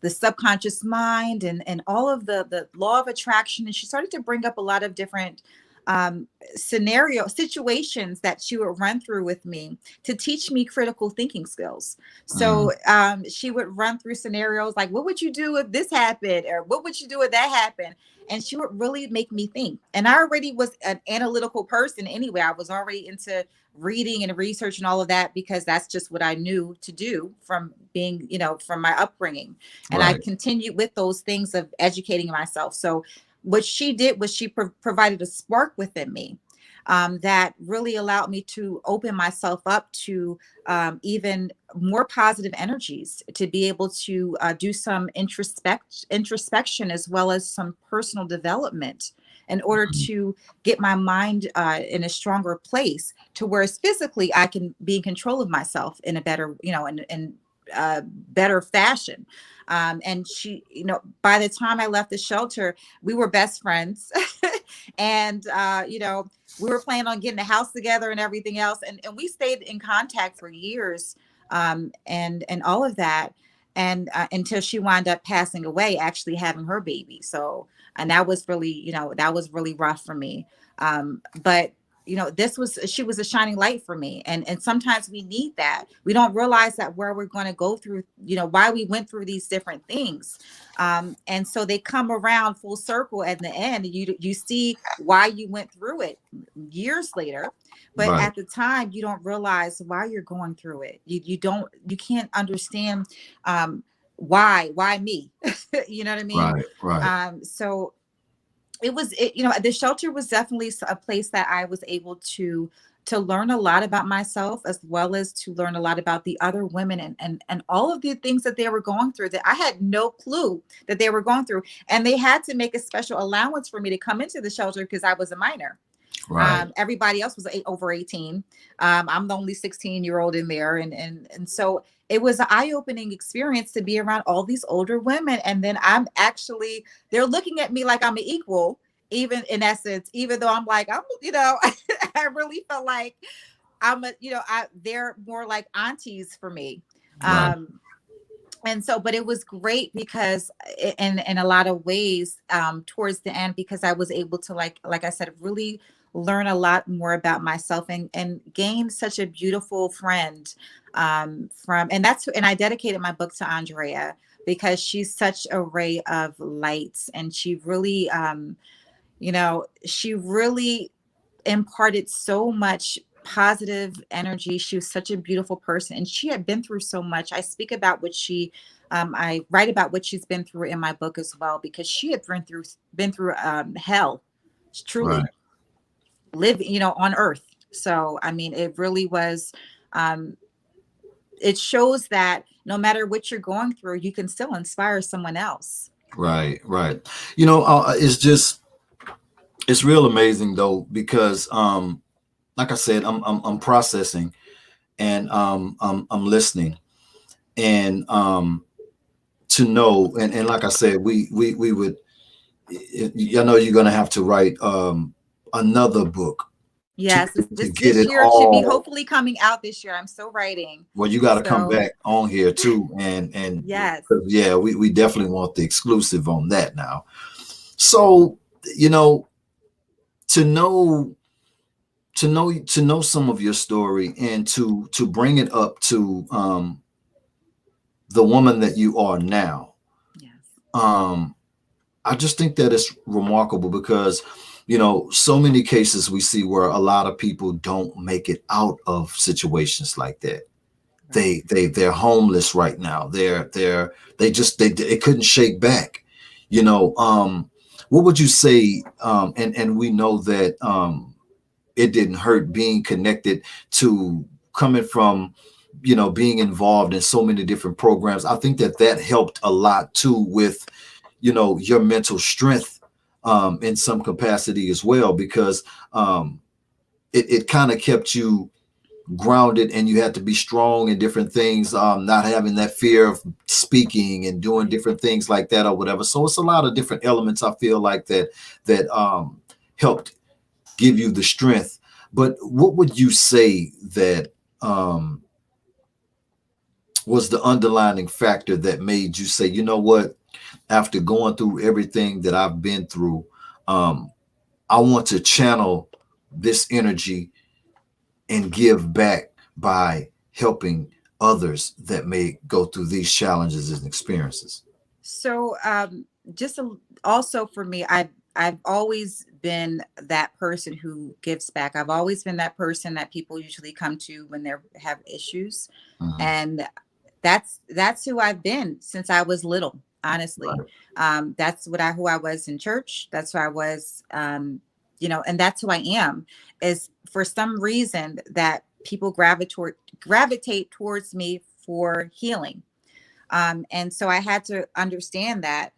Speaker 3: subconscious mind, and all of the law of attraction. And she started to bring up a lot of different situations that she would run through with me to teach me critical thinking skills. So she would run through scenarios like, what would you do if this happened? Or what would you do if that happened? And she would really make me think. And I already was an analytical person anyway. I was already into reading and research and all of that, because that's just what I knew to do from being, from my upbringing. And I
Speaker 2: right,
Speaker 3: continued with those things of educating myself. So what she did was she provided a spark within me, that really allowed me to open myself up to even more positive energies, to be able to do some introspection, as well as some personal development, in order to get my mind in a stronger place, to whereas physically I can be in control of myself in a better, in better fashion. And she, by the time I left the shelter, we were best friends. And, we were planning on getting a house together and everything else. And we stayed in contact for years, and all of that. And until she wound up passing away, actually having her baby. So, and that was really, that was really rough for me. But she was a shining light for me. And sometimes we need that. We don't realize that where we're going to go through, why we went through these different things. And so they come around full circle at the end. You see why you went through it years later. But
Speaker 2: right,
Speaker 3: at the time, you don't realize why you're going through it. You can't understand why me. You know what I mean?
Speaker 2: right, right,
Speaker 3: So the shelter was definitely a place that I was able to learn a lot about myself, as well as to learn a lot about the other women, and all of the things that they were going through, that I had no clue that they were going through. And they had to make a special allowance for me to come into the shelter, because I was a minor.
Speaker 2: right,
Speaker 3: Everybody else was over 18. I'm the only 16-year-old in there. And so it was an eye-opening experience to be around all these older women. And then they're looking at me like I'm an equal, even in essence, even though I'm like, I really felt like they're more like aunties for me.
Speaker 2: right,
Speaker 3: And so, but it was great, because in a lot of ways, towards the end, because I was able to, like I said, really learn a lot more about myself, and gain such a beautiful friend, and I dedicated my book to Andrea, because she's such a ray of lights, and she really, she really imparted so much positive energy. She was such a beautiful person, and she had been through so much. I speak about I write about what she's been through in my book as well, because she had been through hell,
Speaker 2: right,
Speaker 3: truly living, on earth. So, I mean, it really was, it shows that no matter what you're going through, you can still inspire someone else.
Speaker 2: right, right. It's real amazing though, because like I said, I'm processing, and I'm listening, and to know, and like I said, we would, I know you're gonna have to write another book
Speaker 3: Yes,
Speaker 2: to
Speaker 3: this
Speaker 2: get
Speaker 3: this
Speaker 2: it
Speaker 3: year it should be
Speaker 2: all.
Speaker 3: hopefully coming out this year. I'm still writing.
Speaker 2: Well, you got to come
Speaker 3: So
Speaker 2: back on here too, and
Speaker 3: yes.
Speaker 2: yeah, we definitely want the exclusive on that now. So, you know, to know to know some of your story and to bring it up to the woman that you are now.
Speaker 3: Yes.
Speaker 2: Um, I just think that it's remarkable because, you know, so many cases we see where a lot of people don't make it out of situations like that.
Speaker 3: Right.
Speaker 2: They're homeless right now. They couldn't shake back. You know, what would you say? And we know that it didn't hurt being connected to coming from, you know, being involved in so many different programs. I think that that helped a lot too with, you know, your mental strength in some capacity as well, because it kind of kept you grounded, and you had to be strong in different things, not having that fear of speaking and doing different things like that or whatever. So it's a lot of different elements I feel like that helped give you the strength. But what would you say that was the underlining factor that made you say, you know what, after going through everything that I've been through, um, I want to channel this energy and give back by helping others that may go through these challenges and experiences?
Speaker 3: So just also for me, I've always been that person who gives back. I've always been that person that people usually come to when they have issues,
Speaker 2: Mhm.
Speaker 3: and that's who I've been since I was little. Honestly,
Speaker 2: Right.
Speaker 3: that's who I was in church. That's who I was, and that's who I am. Is for some reason that people gravitate towards me for healing, and so I had to understand that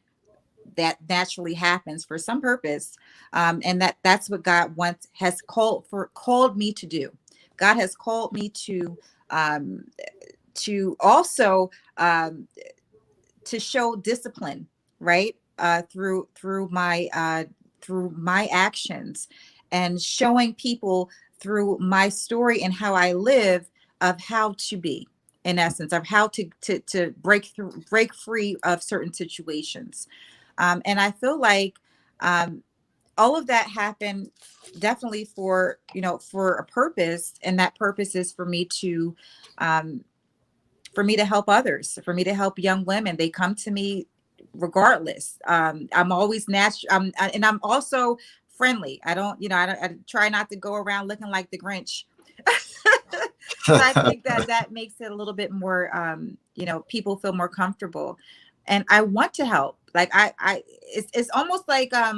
Speaker 3: naturally happens for some purpose, and that's what God wants has called me to do. God has called me um, to also to show discipline, right? Through my actions, and showing people through my story and how I live, of how to be, in essence, of how to break free of certain situations. And I feel like um, all of that happened definitely for a purpose, and that purpose is um, for me to help others, for me to help young women. They come to me regardless. I'm always natural, and I'm also friendly. I don't, I try not to go around looking like the Grinch. So I think that makes it a little bit more, people feel more comfortable, and I want to help. Like it's almost like I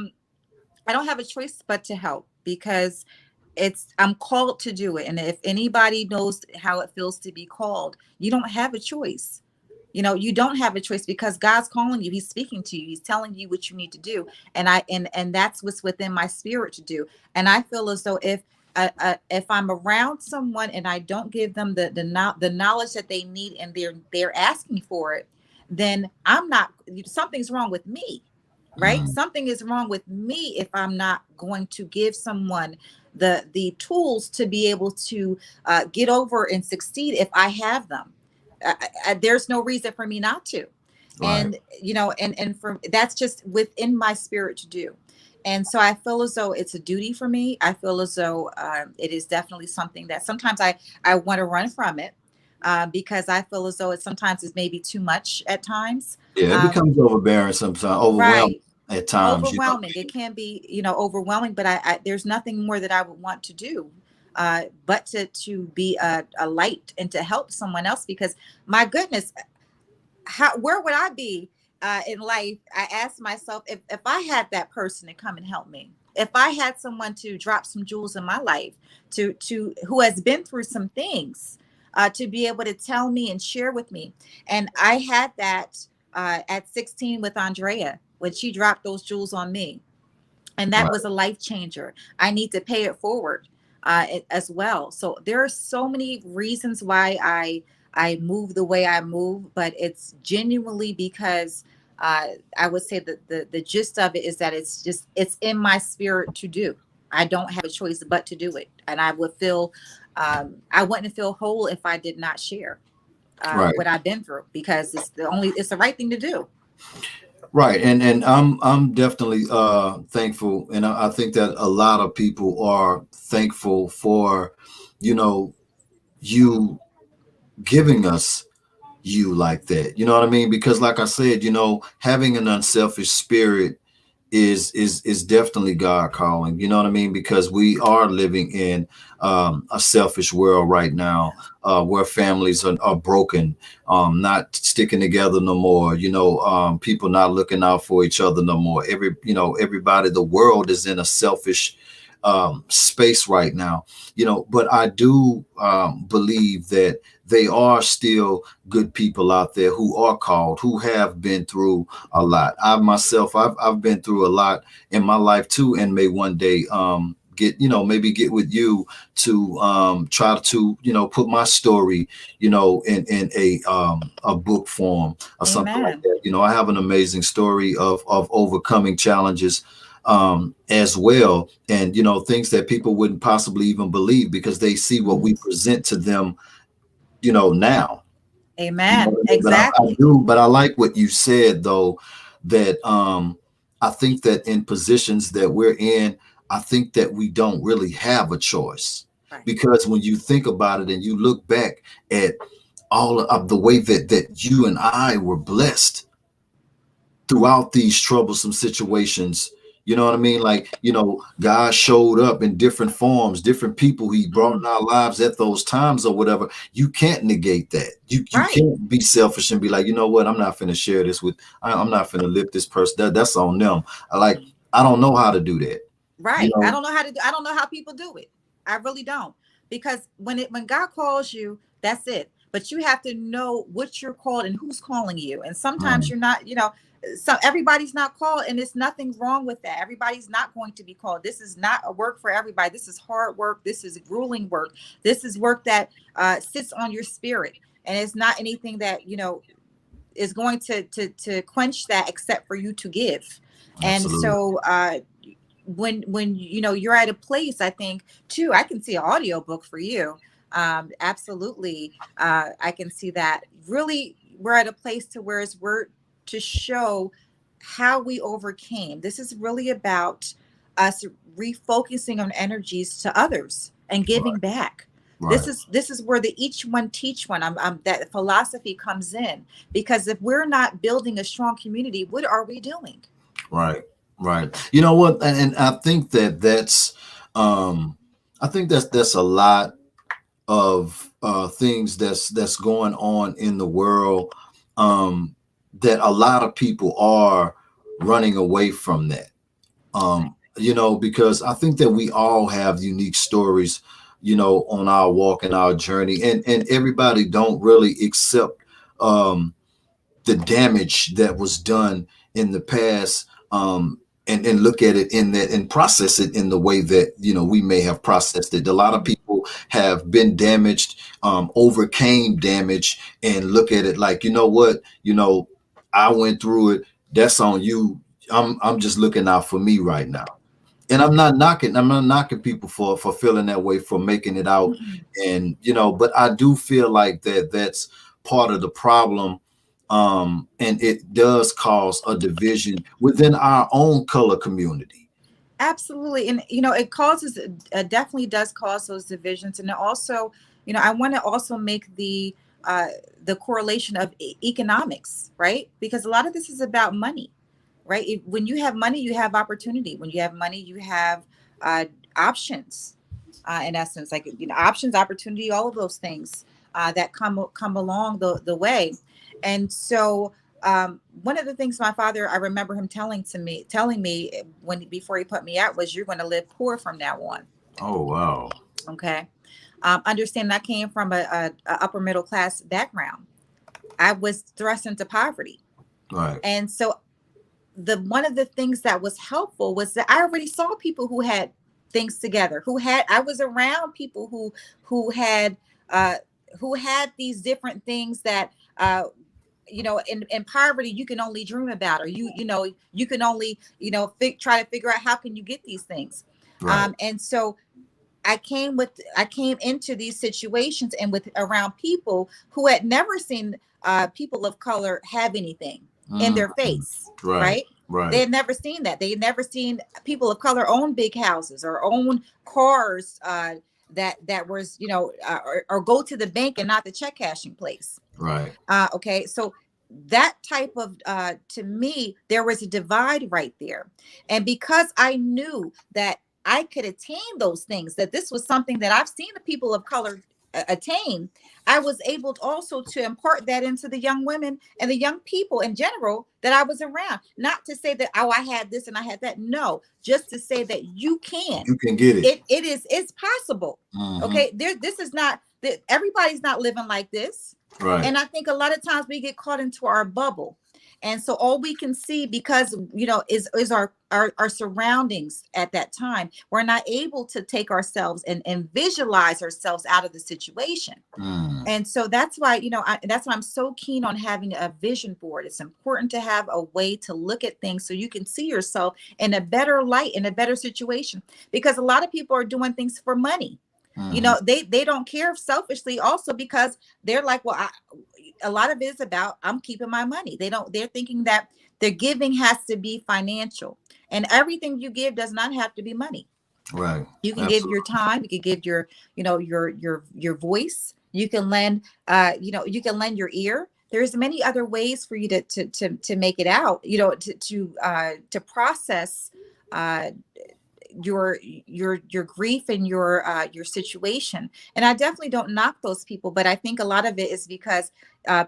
Speaker 3: don't have a choice but to help, because I'm called to do it. And if anybody knows how it feels to be called, you don't have a choice. You don't have a choice, because God's calling you. He's speaking to you. He's telling you what you need to do. And that's what's within my spirit to do. And I feel as though if I'm around someone and I don't give them the knowledge that they need, and they're asking for it, then something's wrong with me, right?
Speaker 2: Mhm.
Speaker 3: Something is wrong with me if I'm not going to give someone the tools to be able to get over and succeed if I have them. There's no reason for me not to.
Speaker 2: Right.
Speaker 3: And and for that's just within my spirit to do. And so I feel as though it's a duty for me. I feel as though it is definitely something that sometimes I want to run from it, because I feel as though sometimes it's maybe too much at times.
Speaker 2: Yeah, it
Speaker 3: Um,
Speaker 2: becomes overbearing sometimes, overwhelming
Speaker 3: right.
Speaker 2: at times, you know.
Speaker 3: Overwhelming. It can be, overwhelming, but there's nothing more that I would want to do, but to be a light and to help someone else. Because my goodness, where would I be in life? I asked myself, if I had that person to come and help me, if I had someone to drop some jewels in my life, to who has been through some things, to be able to tell me and share with me. And I had that at 16 with Andrea, when she dropped those jewels on me, and that
Speaker 2: Right.
Speaker 3: was a life changer. I need to pay it forward as well. So there are so many reasons why I move the way I move, but it's genuinely because I would say that the gist of it is that it's in my spirit to do. I don't have a choice but to do it. And I would feel, I wouldn't feel whole if I did not share
Speaker 2: Right.
Speaker 3: what I've been through, because it's the right thing to do.
Speaker 2: Right. And I'm definitely thankful. And I think that a lot of people are thankful for, you know, you giving us you like that. You know what I mean? Because like I said, having an unselfish spirit is definitely God calling. You know what I mean? Because we are living in a selfish world right now, where families are broken, not sticking together no more. People not looking out for each other no more. Everybody, the world is in a selfish space right now. But I do believe that they are still good people out there who are called, who have been through a lot. I myself, I've been through a lot in my life too, and may one day maybe get with you to try to put my story in a book form or something like
Speaker 3: Amen.
Speaker 2: that. I have an amazing story of overcoming challenges as well, and things that people wouldn't possibly even believe because they see what we present to them now.
Speaker 3: Amen.
Speaker 2: What I mean? But I
Speaker 3: Exactly.
Speaker 2: do, but I like what you said though, that I think that in positions that we're in, I think that we don't really have a choice.
Speaker 3: Right.
Speaker 2: Because when you think about it and you look back at all of the way that you and I were blessed throughout these troublesome situations. You know what I mean? Like, God showed up in different forms, different people he brought in our lives at those times or whatever. You can't negate that. You
Speaker 3: Right.
Speaker 2: can't be selfish and be like, you know what? I'm not finna share this with, I'm not finna lift this person. That's on them. I don't know how to do that. You
Speaker 3: Right. I
Speaker 2: know?
Speaker 3: don't know how to do, I don't know how people do it. I really don't. Because when God calls you, that's it. But you have to know what you're called and who's calling you. And sometimes
Speaker 2: Right.
Speaker 3: you're not, so everybody's not called, and there's nothing wrong with that. Everybody's not going to be called. This is not a work for everybody. This is hard work. This is grueling work. This is work that sits on your spirit. And it's not anything that, is going to quench that except for you to give. And
Speaker 2: Absolutely.
Speaker 3: so when you're at a place, I think too, I can see an audio book for you. Absolutely. I can see that. Really, we're at a place to where we're to show how we overcame. This is really about us refocusing on energies to others and giving
Speaker 2: Right.
Speaker 3: back. This
Speaker 2: Right.
Speaker 3: is this is where the each one teach one. That philosophy comes in, because if we're not building a strong community, what are we doing?
Speaker 2: Right. Right. You know what? And I think um that's a lot of things that's going on in the world, um, that a lot of people are running away from that. Because I think that we all have unique stories, on our walk and our journey, and everybody don't really accept um, the damage that was done in the past, and look at it in that and process it in the way that we may have processed it. A lot of people have been damaged, overcame damage, and look at it like, what, I went through it, that's on you. I'm just looking out for me right now. And I'm not knocking people for feeling that way, for making it out. And but I do feel like that's part of the problem. And it does cause a division within our own color community.
Speaker 3: Absolutely. And, it causes, definitely does cause those divisions. And it also, I want to also make the correlation of economics, right? Because a lot of this is about money, right? When you have money, you have opportunity. When you have money, you have uh, options, in essence, like, options, opportunity, all of those things that come along the way. And so, one of the things my father, I remember him telling me when before he put me out, was, "You're going to live poor from now on."
Speaker 2: Oh, wow.
Speaker 3: Okay, understand that came from a upper middle class background. I was thrust into poverty,
Speaker 2: Right.
Speaker 3: and so the one of the things that was helpful was that I already saw people who had things together, I was around people uh, who had these different things that. In poverty, you can only dream about, or you can only try to figure out how can you get these things.
Speaker 2: Right.
Speaker 3: And so I came into these situations and with around people who had never seen people of color have anything in
Speaker 2: Mm.
Speaker 3: their face,
Speaker 2: Right.
Speaker 3: right? They
Speaker 2: Right.
Speaker 3: had never seen that. They had never seen people of color own big houses or own cars that was, or go to the bank and not the check cashing place.
Speaker 2: Right.
Speaker 3: Okay, so that type of to me, there was a divide right there. And because I knew that I could attain those things, that this was something that I've seen the people of color attain, I was able also to impart that into the young women and the young people in general that I was around. Not to say that, oh, I had this and I had that. No, just to say that you can.
Speaker 2: You can get it.
Speaker 3: It's possible.
Speaker 2: Mhm.
Speaker 3: Okay, this is not that everybody's not living like this.
Speaker 2: Right.
Speaker 3: And I think a lot of times we get caught into our bubble. And so all we can see, because is our surroundings at that time. We're not able to take ourselves and visualize ourselves out of the situation.
Speaker 2: Mm.
Speaker 3: And so that's why, that's why I'm so keen on having a vision board. It's important to have a way to look at things so you can see yourself in a better light, in a better situation. Because a lot of people are doing things for money.
Speaker 2: Mhm.
Speaker 3: They don't care selfishly also because they're like, well, a lot of it is about, I'm keeping my money. They're thinking that their giving has to be financial, and everything you give does not have to be money.
Speaker 2: Right.
Speaker 3: You can give
Speaker 2: Absolutely.
Speaker 3: your time, you can give your voice, you can lend, you can lend your ear. There's many other ways for you to make it out, to process your grief and your situation. And I definitely don't knock those people, but I think a lot of it is because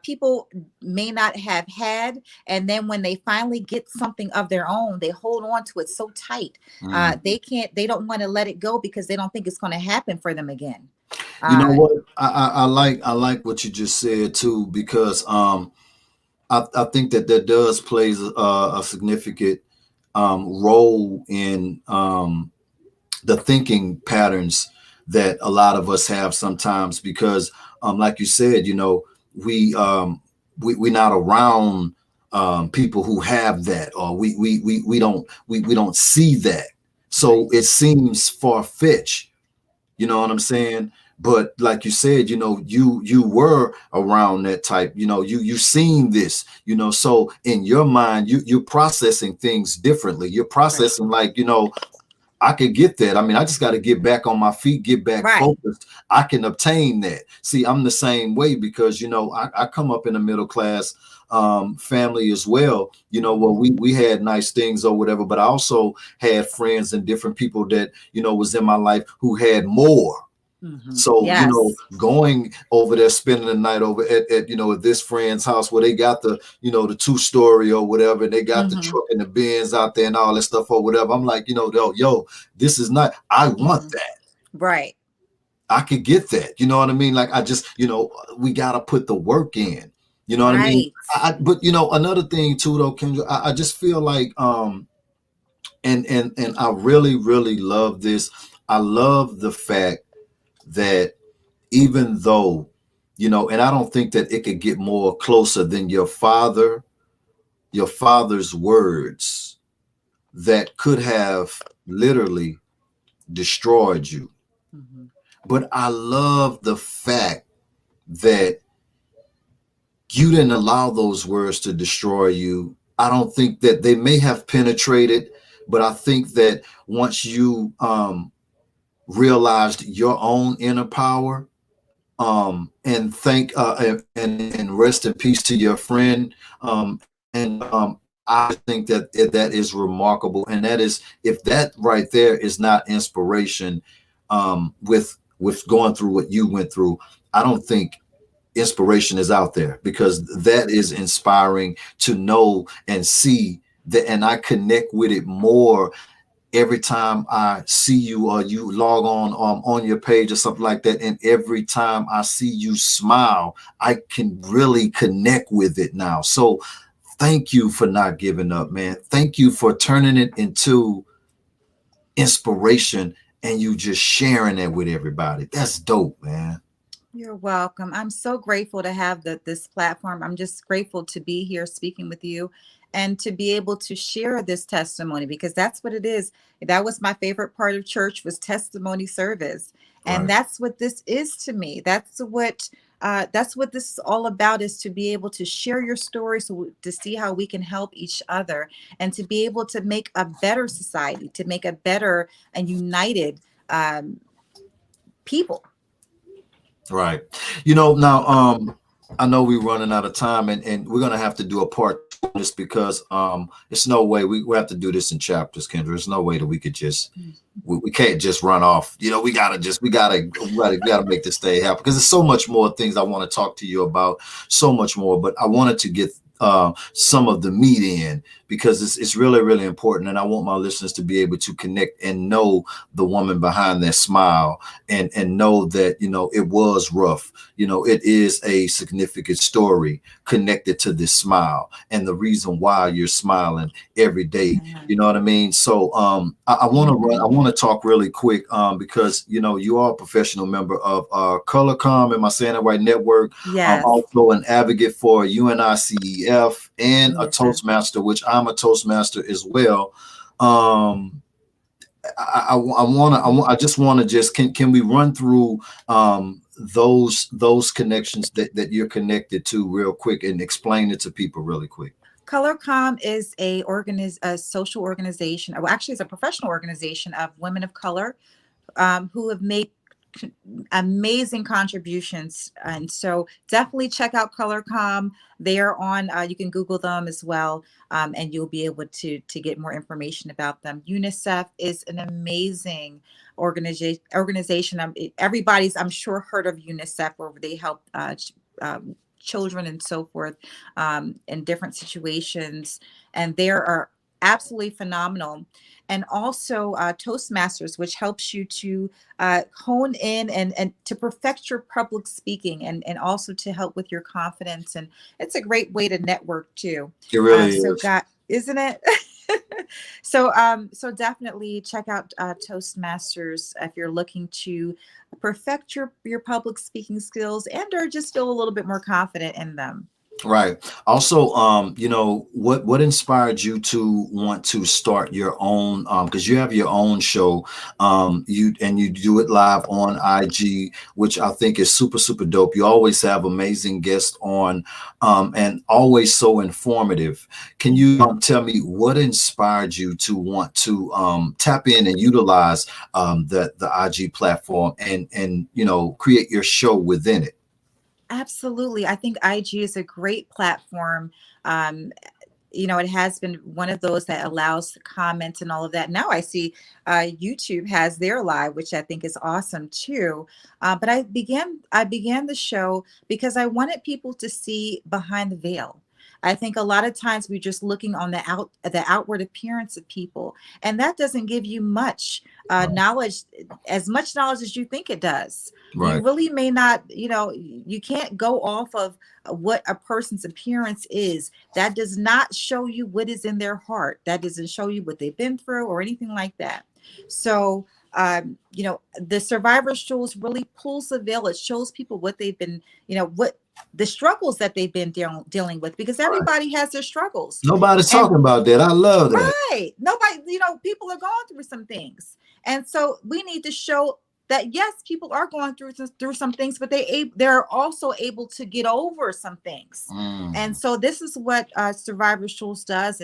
Speaker 3: people may not have had, and then when they finally get something of their own, they hold on to it so tight.
Speaker 2: Mm.
Speaker 3: They don't want to let it go because they don't think it's going to happen for them again.
Speaker 2: You know
Speaker 3: uh
Speaker 2: what? I like what you just said too, because I think that does plays a significant role in the thinking patterns that a lot of us have sometimes, because like you said, we we're not around people who have that, or we don't see that, so it seems far-fetched. You know what I'm saying? But like you said, you were around that type, you seen this, so in your mind, you're processing things differently. You're
Speaker 3: right,
Speaker 2: processing like, I could get that. I mean, I just got to get back on my feet, get back
Speaker 3: right.
Speaker 2: focused. I can obtain that. See, I'm the same way, because, I come up in a middle class family as well. Well, we had nice things or whatever, but I also had friends and different people that, was in my life who had more. So,
Speaker 3: Yes.
Speaker 2: going over there, spending the night over at this friend's house where they got the, the 2-story or whatever, and they got the
Speaker 3: Hmm.
Speaker 2: truck and the Benz out there and all that stuff or whatever. I'm like, yo, this is not, I want that.
Speaker 3: Right,
Speaker 2: I could get that. You know what I mean? Like, I just, we got to put the work in. You know what I mean?
Speaker 3: right.
Speaker 2: But, another thing too, though, Kendra, I just feel like, and I really, really love this. I love the fact that even though, and I don't think that it could get more closer than your father's words that could have literally destroyed you.
Speaker 3: Hmm.
Speaker 2: But I love the fact that you didn't allow those words to destroy you. I don't think that they may have penetrated, but I think that once you realized your own inner power, and thank and rest in peace to your friend, and I think that is remarkable, and that is, if that right there is not inspiration, with going through what you went through, I don't think inspiration is out there, because that is inspiring to know and see that, and I connect with it more every time I see you, or you log on your page or something like that, and every time I see you smile, I can really connect with it now. So thank you for not giving up, man. Thank you for turning it into inspiration, and you just sharing it with everybody. That's dope, man.
Speaker 3: You're welcome. I'm so grateful to have this platform. I'm just grateful to be here speaking with you and to be able to share this testimony because that's what it is. That was my favorite part of church was testimony service. And
Speaker 2: Right.
Speaker 3: that's what this is to me. That's what this is all about is to be able to share your story so to see how we can help each other and to be able to make a better society, to make a better and united people.
Speaker 2: Right. Now I know we're running out of time and we're gonna have to do a part two on this because it's no way we have to do this in chapters, Kendra. There's no way that we could just we can't just run off. We gotta make this stay happen because there's so much more things I want to talk to you about, so much more. But I wanted to get some of the meat in because it's really, really important. And I want my listeners to be able to connect and know the woman behind that smile and know that, it was rough. It is a significant story connected to this smile and the reason why you're smiling every day. You know what I mean? So I want to talk really quick because, you are a professional member of Colorcom, am I saying it right, network? I'm
Speaker 3: Yes.
Speaker 2: also an advocate for UNICEF and a
Speaker 3: Yes, sir.
Speaker 2: Toastmaster, which I'm a Toastmaster as well. I just want to can we run through those connections that you're connected to real quick and explain it to people really quick.
Speaker 3: ColorCom is a social organization. Well, actually, it's a professional organization of women of color who have made amazing contributions. And so definitely check out ColorCom. They are on, you can Google them as well, and you'll be able to get more information about them. UNICEF is an amazing organization. Everybody's, I'm sure, heard of UNICEF, where they help children and so forth in different situations. And they are absolutely phenomenal. And also Toastmasters, which helps you to hone in and to perfect your public speaking and also to help with your confidence. And it's a great way to network too.
Speaker 2: It really
Speaker 3: So
Speaker 2: is.
Speaker 3: God, isn't it? So definitely check out Toastmasters if you're looking to perfect your public speaking skills and or just feel a little bit more confident in them.
Speaker 2: Right. Also, what inspired you to want to start your own because you have your own show you do it live on IG, which I think is super, super dope. You always have amazing guests on and always so informative. Can you tell me what inspired you to want to tap in and utilize the IG platform and create your show within it?
Speaker 3: Absolutely. I think IG is a great platform. It has been one of those that allows comments and all of that. Now I see YouTube has their live, which I think is awesome too. But I began the show because I wanted people to see behind the veil. I think a lot of times we're just looking on the outward appearance of people, and that doesn't give you much knowledge, as much knowledge as you think it does. You
Speaker 2: Right.
Speaker 3: really may not, you can't go off of what a person's appearance is. That does not show you what is in their heart. That doesn't show you what they've been through or anything like that. So, the survivor's tools really pulls the veil. It shows people what they've been, what the struggles that they've been dealing with, because
Speaker 2: Right.
Speaker 3: everybody has their struggles.
Speaker 2: Nobody's
Speaker 3: And
Speaker 2: talking about that. I love that.
Speaker 3: right, nobody, people are going through some things. And so we need to show that yes, people are going through some things, but they're also able to get over some things. And
Speaker 2: Mm.
Speaker 3: so this is what Survivor Tools does.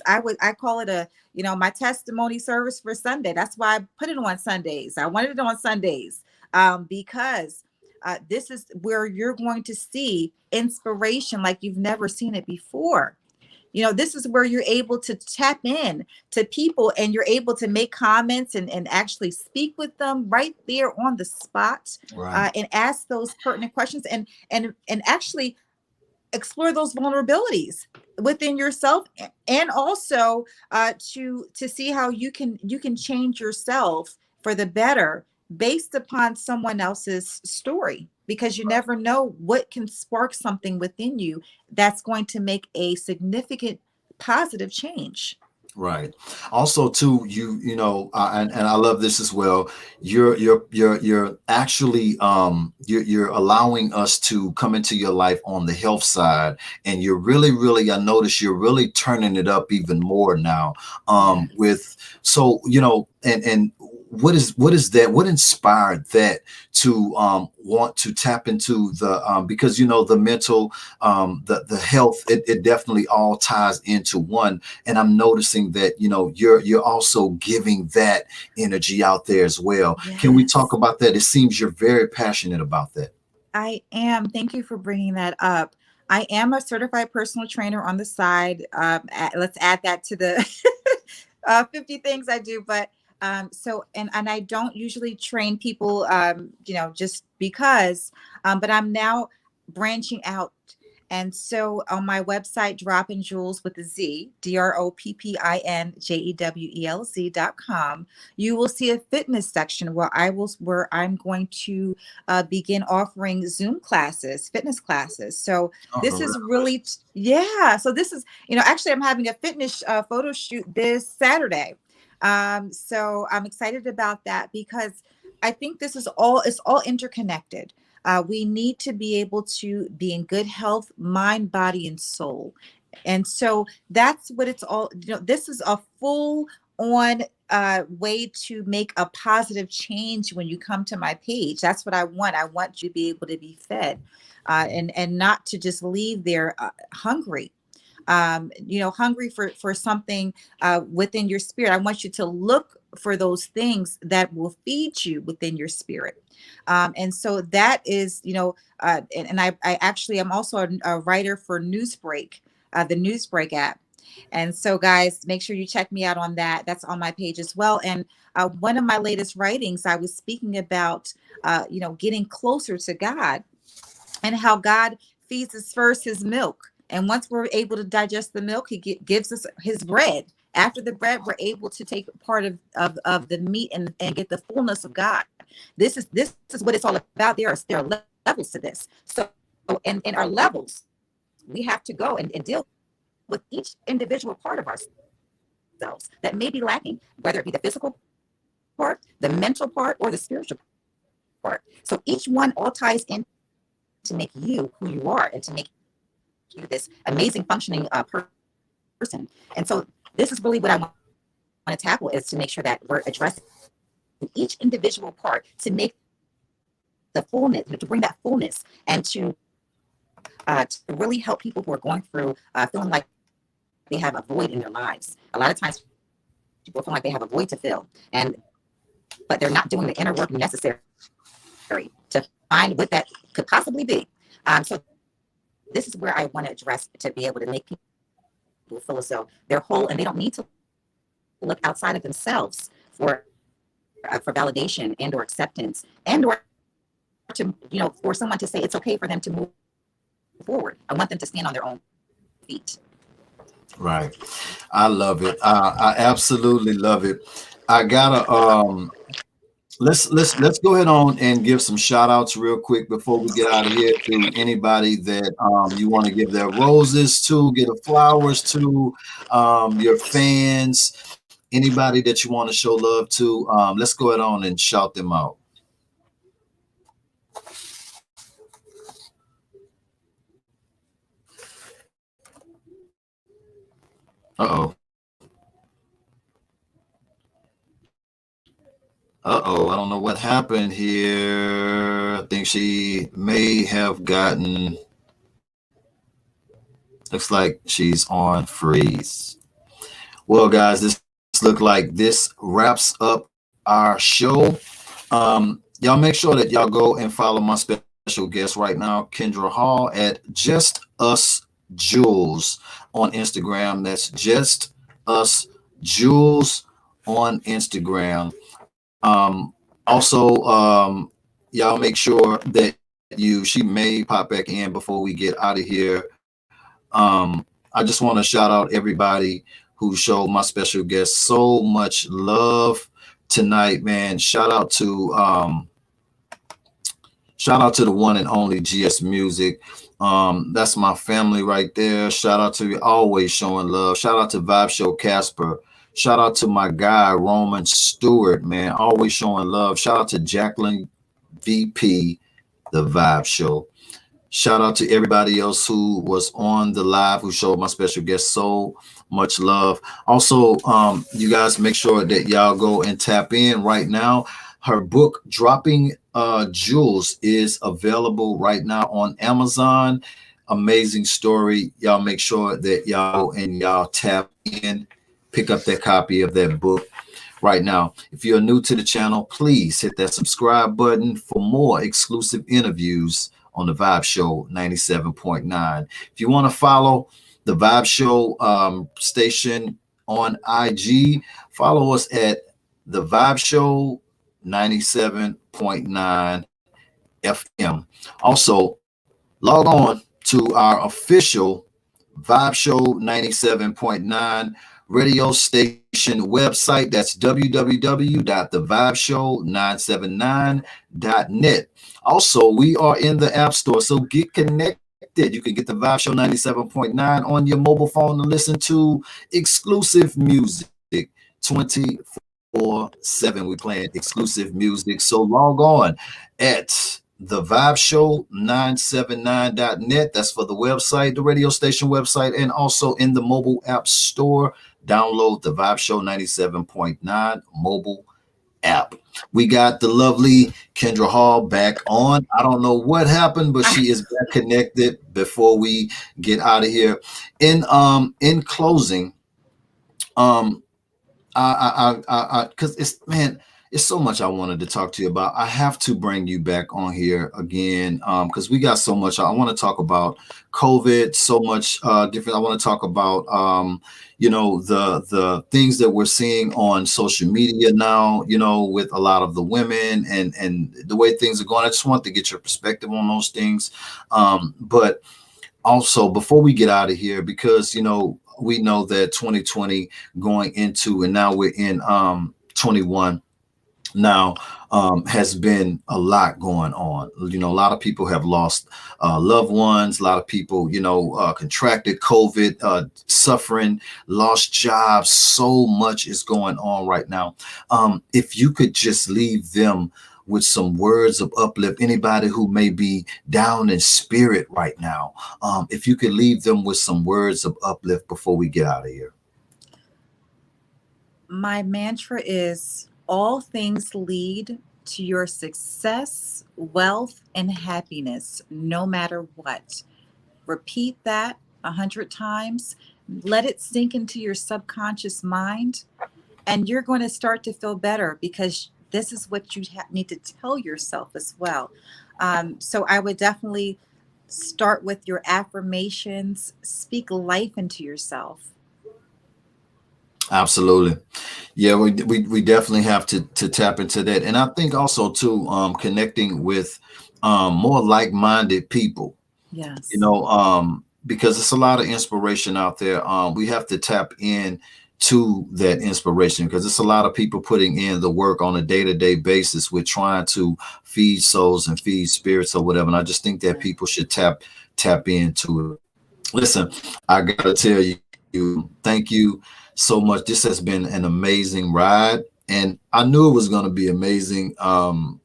Speaker 3: I call it my testimony service for Sunday. That's why I put it on Sundays. I wanted it on Sundays because this is where you're going to see inspiration like you've never seen it before. This is where you're able to tap in to people and you're able to make comments and actually speak with them right there on the spot
Speaker 2: Right.
Speaker 3: and ask those pertinent questions and actually explore those vulnerabilities within yourself and also to see how you can change yourself for the better based upon someone else's story, because you never know what can spark something within you that's going to make a significant positive change.
Speaker 2: Right. Also, too, and I love this as well. You're actually you're allowing us to come into your life on the health side, and you're really, I notice you're really turning it up even more now.
Speaker 3: Yes.
Speaker 2: With so and what is that? What inspired that to want to tap into the because the mental the health, it definitely all ties into one, and I'm noticing that you're also giving that energy out there as well. Can we talk
Speaker 3: Yes.
Speaker 2: about that? It seems you're very passionate about that.
Speaker 3: I am. Thank you for bringing that up. I am a certified personal trainer on the side. Let's add that to the 50 things I do. But so, and I don't usually train people, just because, but I'm now branching out. And so on my website, Droppin Jewels with a Z, DROPPINJEWELZ.com, you will see a fitness section where I'm going to begin offering Zoom classes, fitness classes. So
Speaker 2: Oh,
Speaker 3: this is really,
Speaker 2: congratulations.
Speaker 3: yeah. So this is, actually, I'm having a fitness photo shoot this Saturday. So I'm excited about that because I think it's all interconnected. We need to be able to be in good health, mind, body, and soul. And so that's what it's all, this is a full on way to make a positive change when you come to my page. That's what I want. I want you to be able to be fed and not to just leave there hungry. Hungry for something within your spirit. I want you to look for those things that will feed you within your spirit. And so that is, and I actually am also a writer for Newsbreak, the Newsbreak app. And so, guys, make sure you check me out on that. That's on my page as well. And one of my latest writings, I was speaking about, getting closer to God and how God feeds us first his milk. And once we're able to digest the milk, he gives us his bread. After the bread, we're able to take part of the meat and get the fullness of God. This is what it's all about. There are levels to this. So in our levels, we have to go and deal with each individual part of ourselves that may be lacking, whether it be the physical part, the mental part, or the spiritual part. So each one all ties in to make you who you are and to make you this amazing functioning person. And so this is really what I want to tackle, is to make sure that we're addressing each individual part to make the fullness, to bring that fullness, and to really help people who are going through feeling like they have a void in their lives. A lot of times people feel like they have a void to fill, but they're not doing the inner work necessary to find what that could possibly be. So this is where I want to address, to be able to make people feel as though they're whole and they don't need to look outside of themselves for validation and or acceptance, and or to for someone to say it's okay for them to move forward. I want them to stand on their own feet.
Speaker 2: Right. I love it. I absolutely love it. I gotta let's go ahead on and give some shout outs real quick before we get out of here, to anybody that you want to give their roses to, give the flowers to, your fans, anybody that you want to show love to. Let's go ahead on and shout them out. Uh-oh. Uh-oh, I don't know what happened here. I think she may have gotten, looks like she's on freeze. Well, guys, this look like this wraps up our show. Y'all make sure that y'all go and follow my special guest right now, Kendra Hall, at Just Us Jules on Instagram. That's Just Us Jules on Instagram. Also, y'all make sure that she may pop back in before we get out of here. I just want to shout out everybody who showed my special guest so much love tonight, man. Shout out to the one and only GS Music. That's my family right there. Shout out to you, always showing love. Shout out to Vibe Show Casper. Shout out to my guy Roman Stewart, man, always showing love. Shout out to Jacqueline VP, the Vibe Show. Shout out to everybody else who was on the live, who showed my special guest so much love. Also, you guys make sure that y'all go and tap in right now. Her book, Dropping Jewels, is available right now on Amazon. Amazing story. Y'all make sure that y'all and y'all tap in, pick up that copy of that book right now. If you're new to the channel, please hit that subscribe button for more exclusive interviews on the Vibe Show 97.9. If you want to follow the Vibe Show station on IG, follow us at the Vibe Show 97.9 FM. Also, log on to our official Vibe Show 97.9 radio station website. That's www.thevibeshow979.net. Also, we are in the App Store, so get connected. You can get the Vibe Show 97.9 on your mobile phone and listen to exclusive music 24/7. We're playing exclusive music. So log on at the vibeshow979.net. That's for the website, the radio station website, and also in the mobile app store. Download the Vibe Show 97.9 mobile app. We got the lovely Kendra Hall back on. I don't know what happened, but she is back connected. Before we get out of here, in closing, because it's so much I wanted to talk to you about. I have to bring you back on here again, because we got so much. I want to talk about COVID, so much different. I want to talk about the things that we're seeing on social media now, with a lot of the women and the way things are going. I just want to get your perspective on those things. But also, before we get out of here, because we know that 2020 going into, and now we're in 21 now, has been a lot going on. A lot of people have lost loved ones. A lot of people, contracted COVID, suffering, lost jobs. So much is going on right now. If you could just leave them with some words of uplift, anybody who may be down in spirit right now, if you could leave them with some words of uplift before we get out of here.
Speaker 3: My mantra is, all things lead to your success, wealth, and happiness, no matter what. Repeat that 100 times. Let it sink into your subconscious mind, and you're going to start to feel better, because this is what you need to tell yourself as well. So I would definitely start with your affirmations. Speak life into yourself.
Speaker 2: Absolutely. Yeah, we definitely have to tap into that. And I think also too, connecting with more like-minded people.
Speaker 3: Yes.
Speaker 2: Because it's a lot of inspiration out there. We have to tap in to that inspiration, because it's a lot of people putting in the work on a day-to-day basis with trying to feed souls and feed spirits or whatever. And I just think that people should tap into it. Listen, I gotta tell you, thank you so much. This has been an amazing ride, and I knew it was going to be amazing. I'm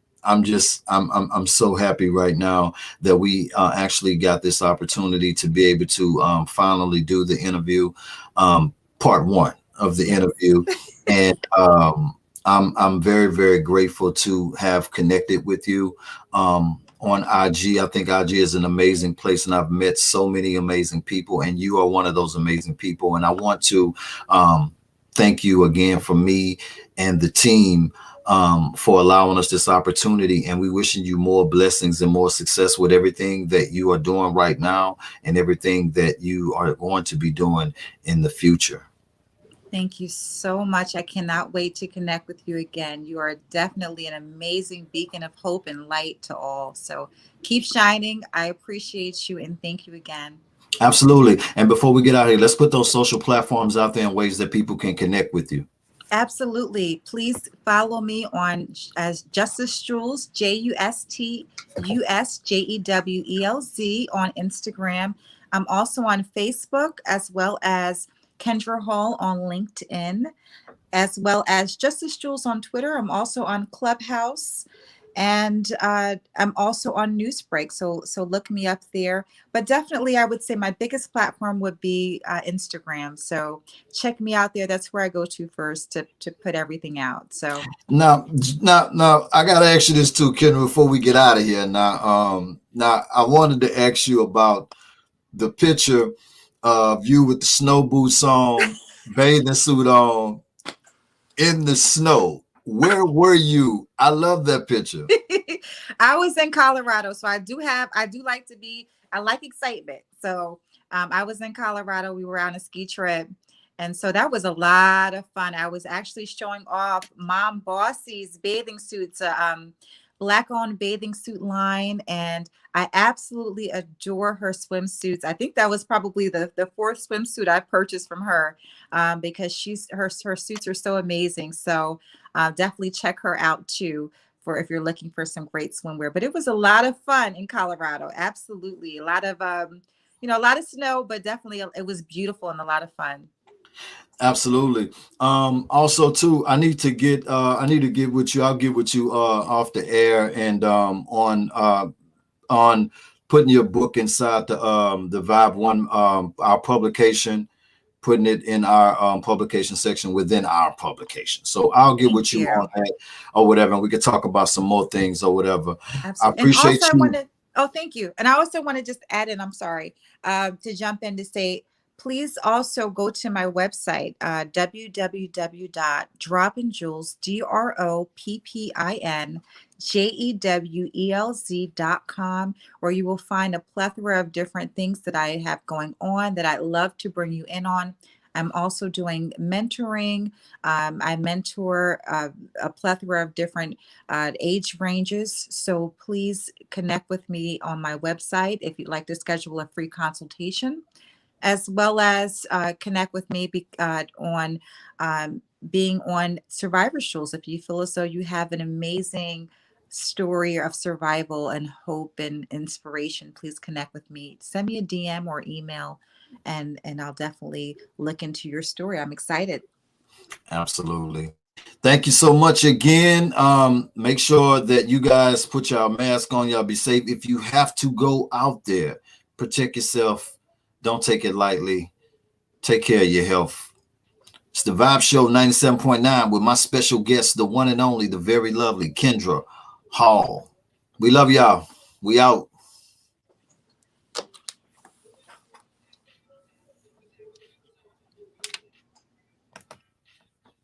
Speaker 2: so happy right now that we actually got this opportunity to be able to finally do the interview, part one of the interview. And I'm very, very grateful to have connected with you on IG. I think IG is an amazing place, and I've met so many amazing people, and you are one of those amazing people. And I want to thank you again from me and the team for allowing us this opportunity. And we wishing you more blessings and more success with everything that you are doing right now and everything that you are going to be doing in the future.
Speaker 3: Thank you so much. I cannot wait to connect with you again. You are definitely an amazing beacon of hope and light to all. So keep shining. I appreciate you, and thank you again.
Speaker 2: Absolutely. And before we get out of here, let's put those social platforms out there in ways that people can connect with you.
Speaker 3: Absolutely. Please follow me on as Justice Jules, JustusJewelz on Instagram. I'm also on Facebook as well as Kendra Hall on LinkedIn, as well as Justice Jules on Twitter. I'm also on Clubhouse, and I'm also on Newsbreak. So look me up there. But definitely, I would say my biggest platform would be Instagram. So check me out there. That's where I go to first to put everything out. So
Speaker 2: Now, I gotta ask you this too, Kendra, before we get out of here. Now, I wanted to ask you about the picture of you with the snow boots on, bathing suit on, in the snow. Where were you? I love that picture.
Speaker 3: I was in Colorado, so I do like to be, I like excitement. So I was in Colorado. We were on a ski trip. And so that was a lot of fun. I was actually showing off Mom Bossy's bathing suits, black owned bathing suit line. And I absolutely adore her swimsuits. I think that was probably the fourth swimsuit I purchased from her, because her suits are so amazing. So definitely check her out too, for if you're looking for some great swimwear. But it was a lot of fun in Colorado. Absolutely. A lot of, a lot of snow, but definitely it was beautiful and a lot of fun.
Speaker 2: Absolutely. Also too, I need to get with you. I'll get with you off the air and on putting your book inside the Vibe One our publication, putting it in our publication section within our publication. So I'll get with you on that or whatever, and we could talk about some more things or whatever.
Speaker 3: Absolutely.
Speaker 2: I appreciate you.
Speaker 3: Thank you. And I also want to just add in, I'm sorry, to jump in to say, please also go to my website, www.droppinjewelz.com, where you will find a plethora of different things that I have going on that I'd love to bring you in on. I'm also doing mentoring. I mentor a plethora of different age ranges. So please connect with me on my website if you'd like to schedule a free consultation, as well as connect with me on being on Survivor's Tools. If you feel as though you have an amazing story of survival and hope and inspiration, please connect with me. Send me a DM or email, and I'll definitely look into your story. I'm excited.
Speaker 2: Absolutely. Thank you so much again. Make sure that you guys put your mask on. Y'all be safe. If you have to go out there, protect yourself. Don't take it lightly. Take care of your health. It's the Vibe Show 97.9 with my special guest, the one and only, the very lovely Kendra Hall. We love y'all. We out.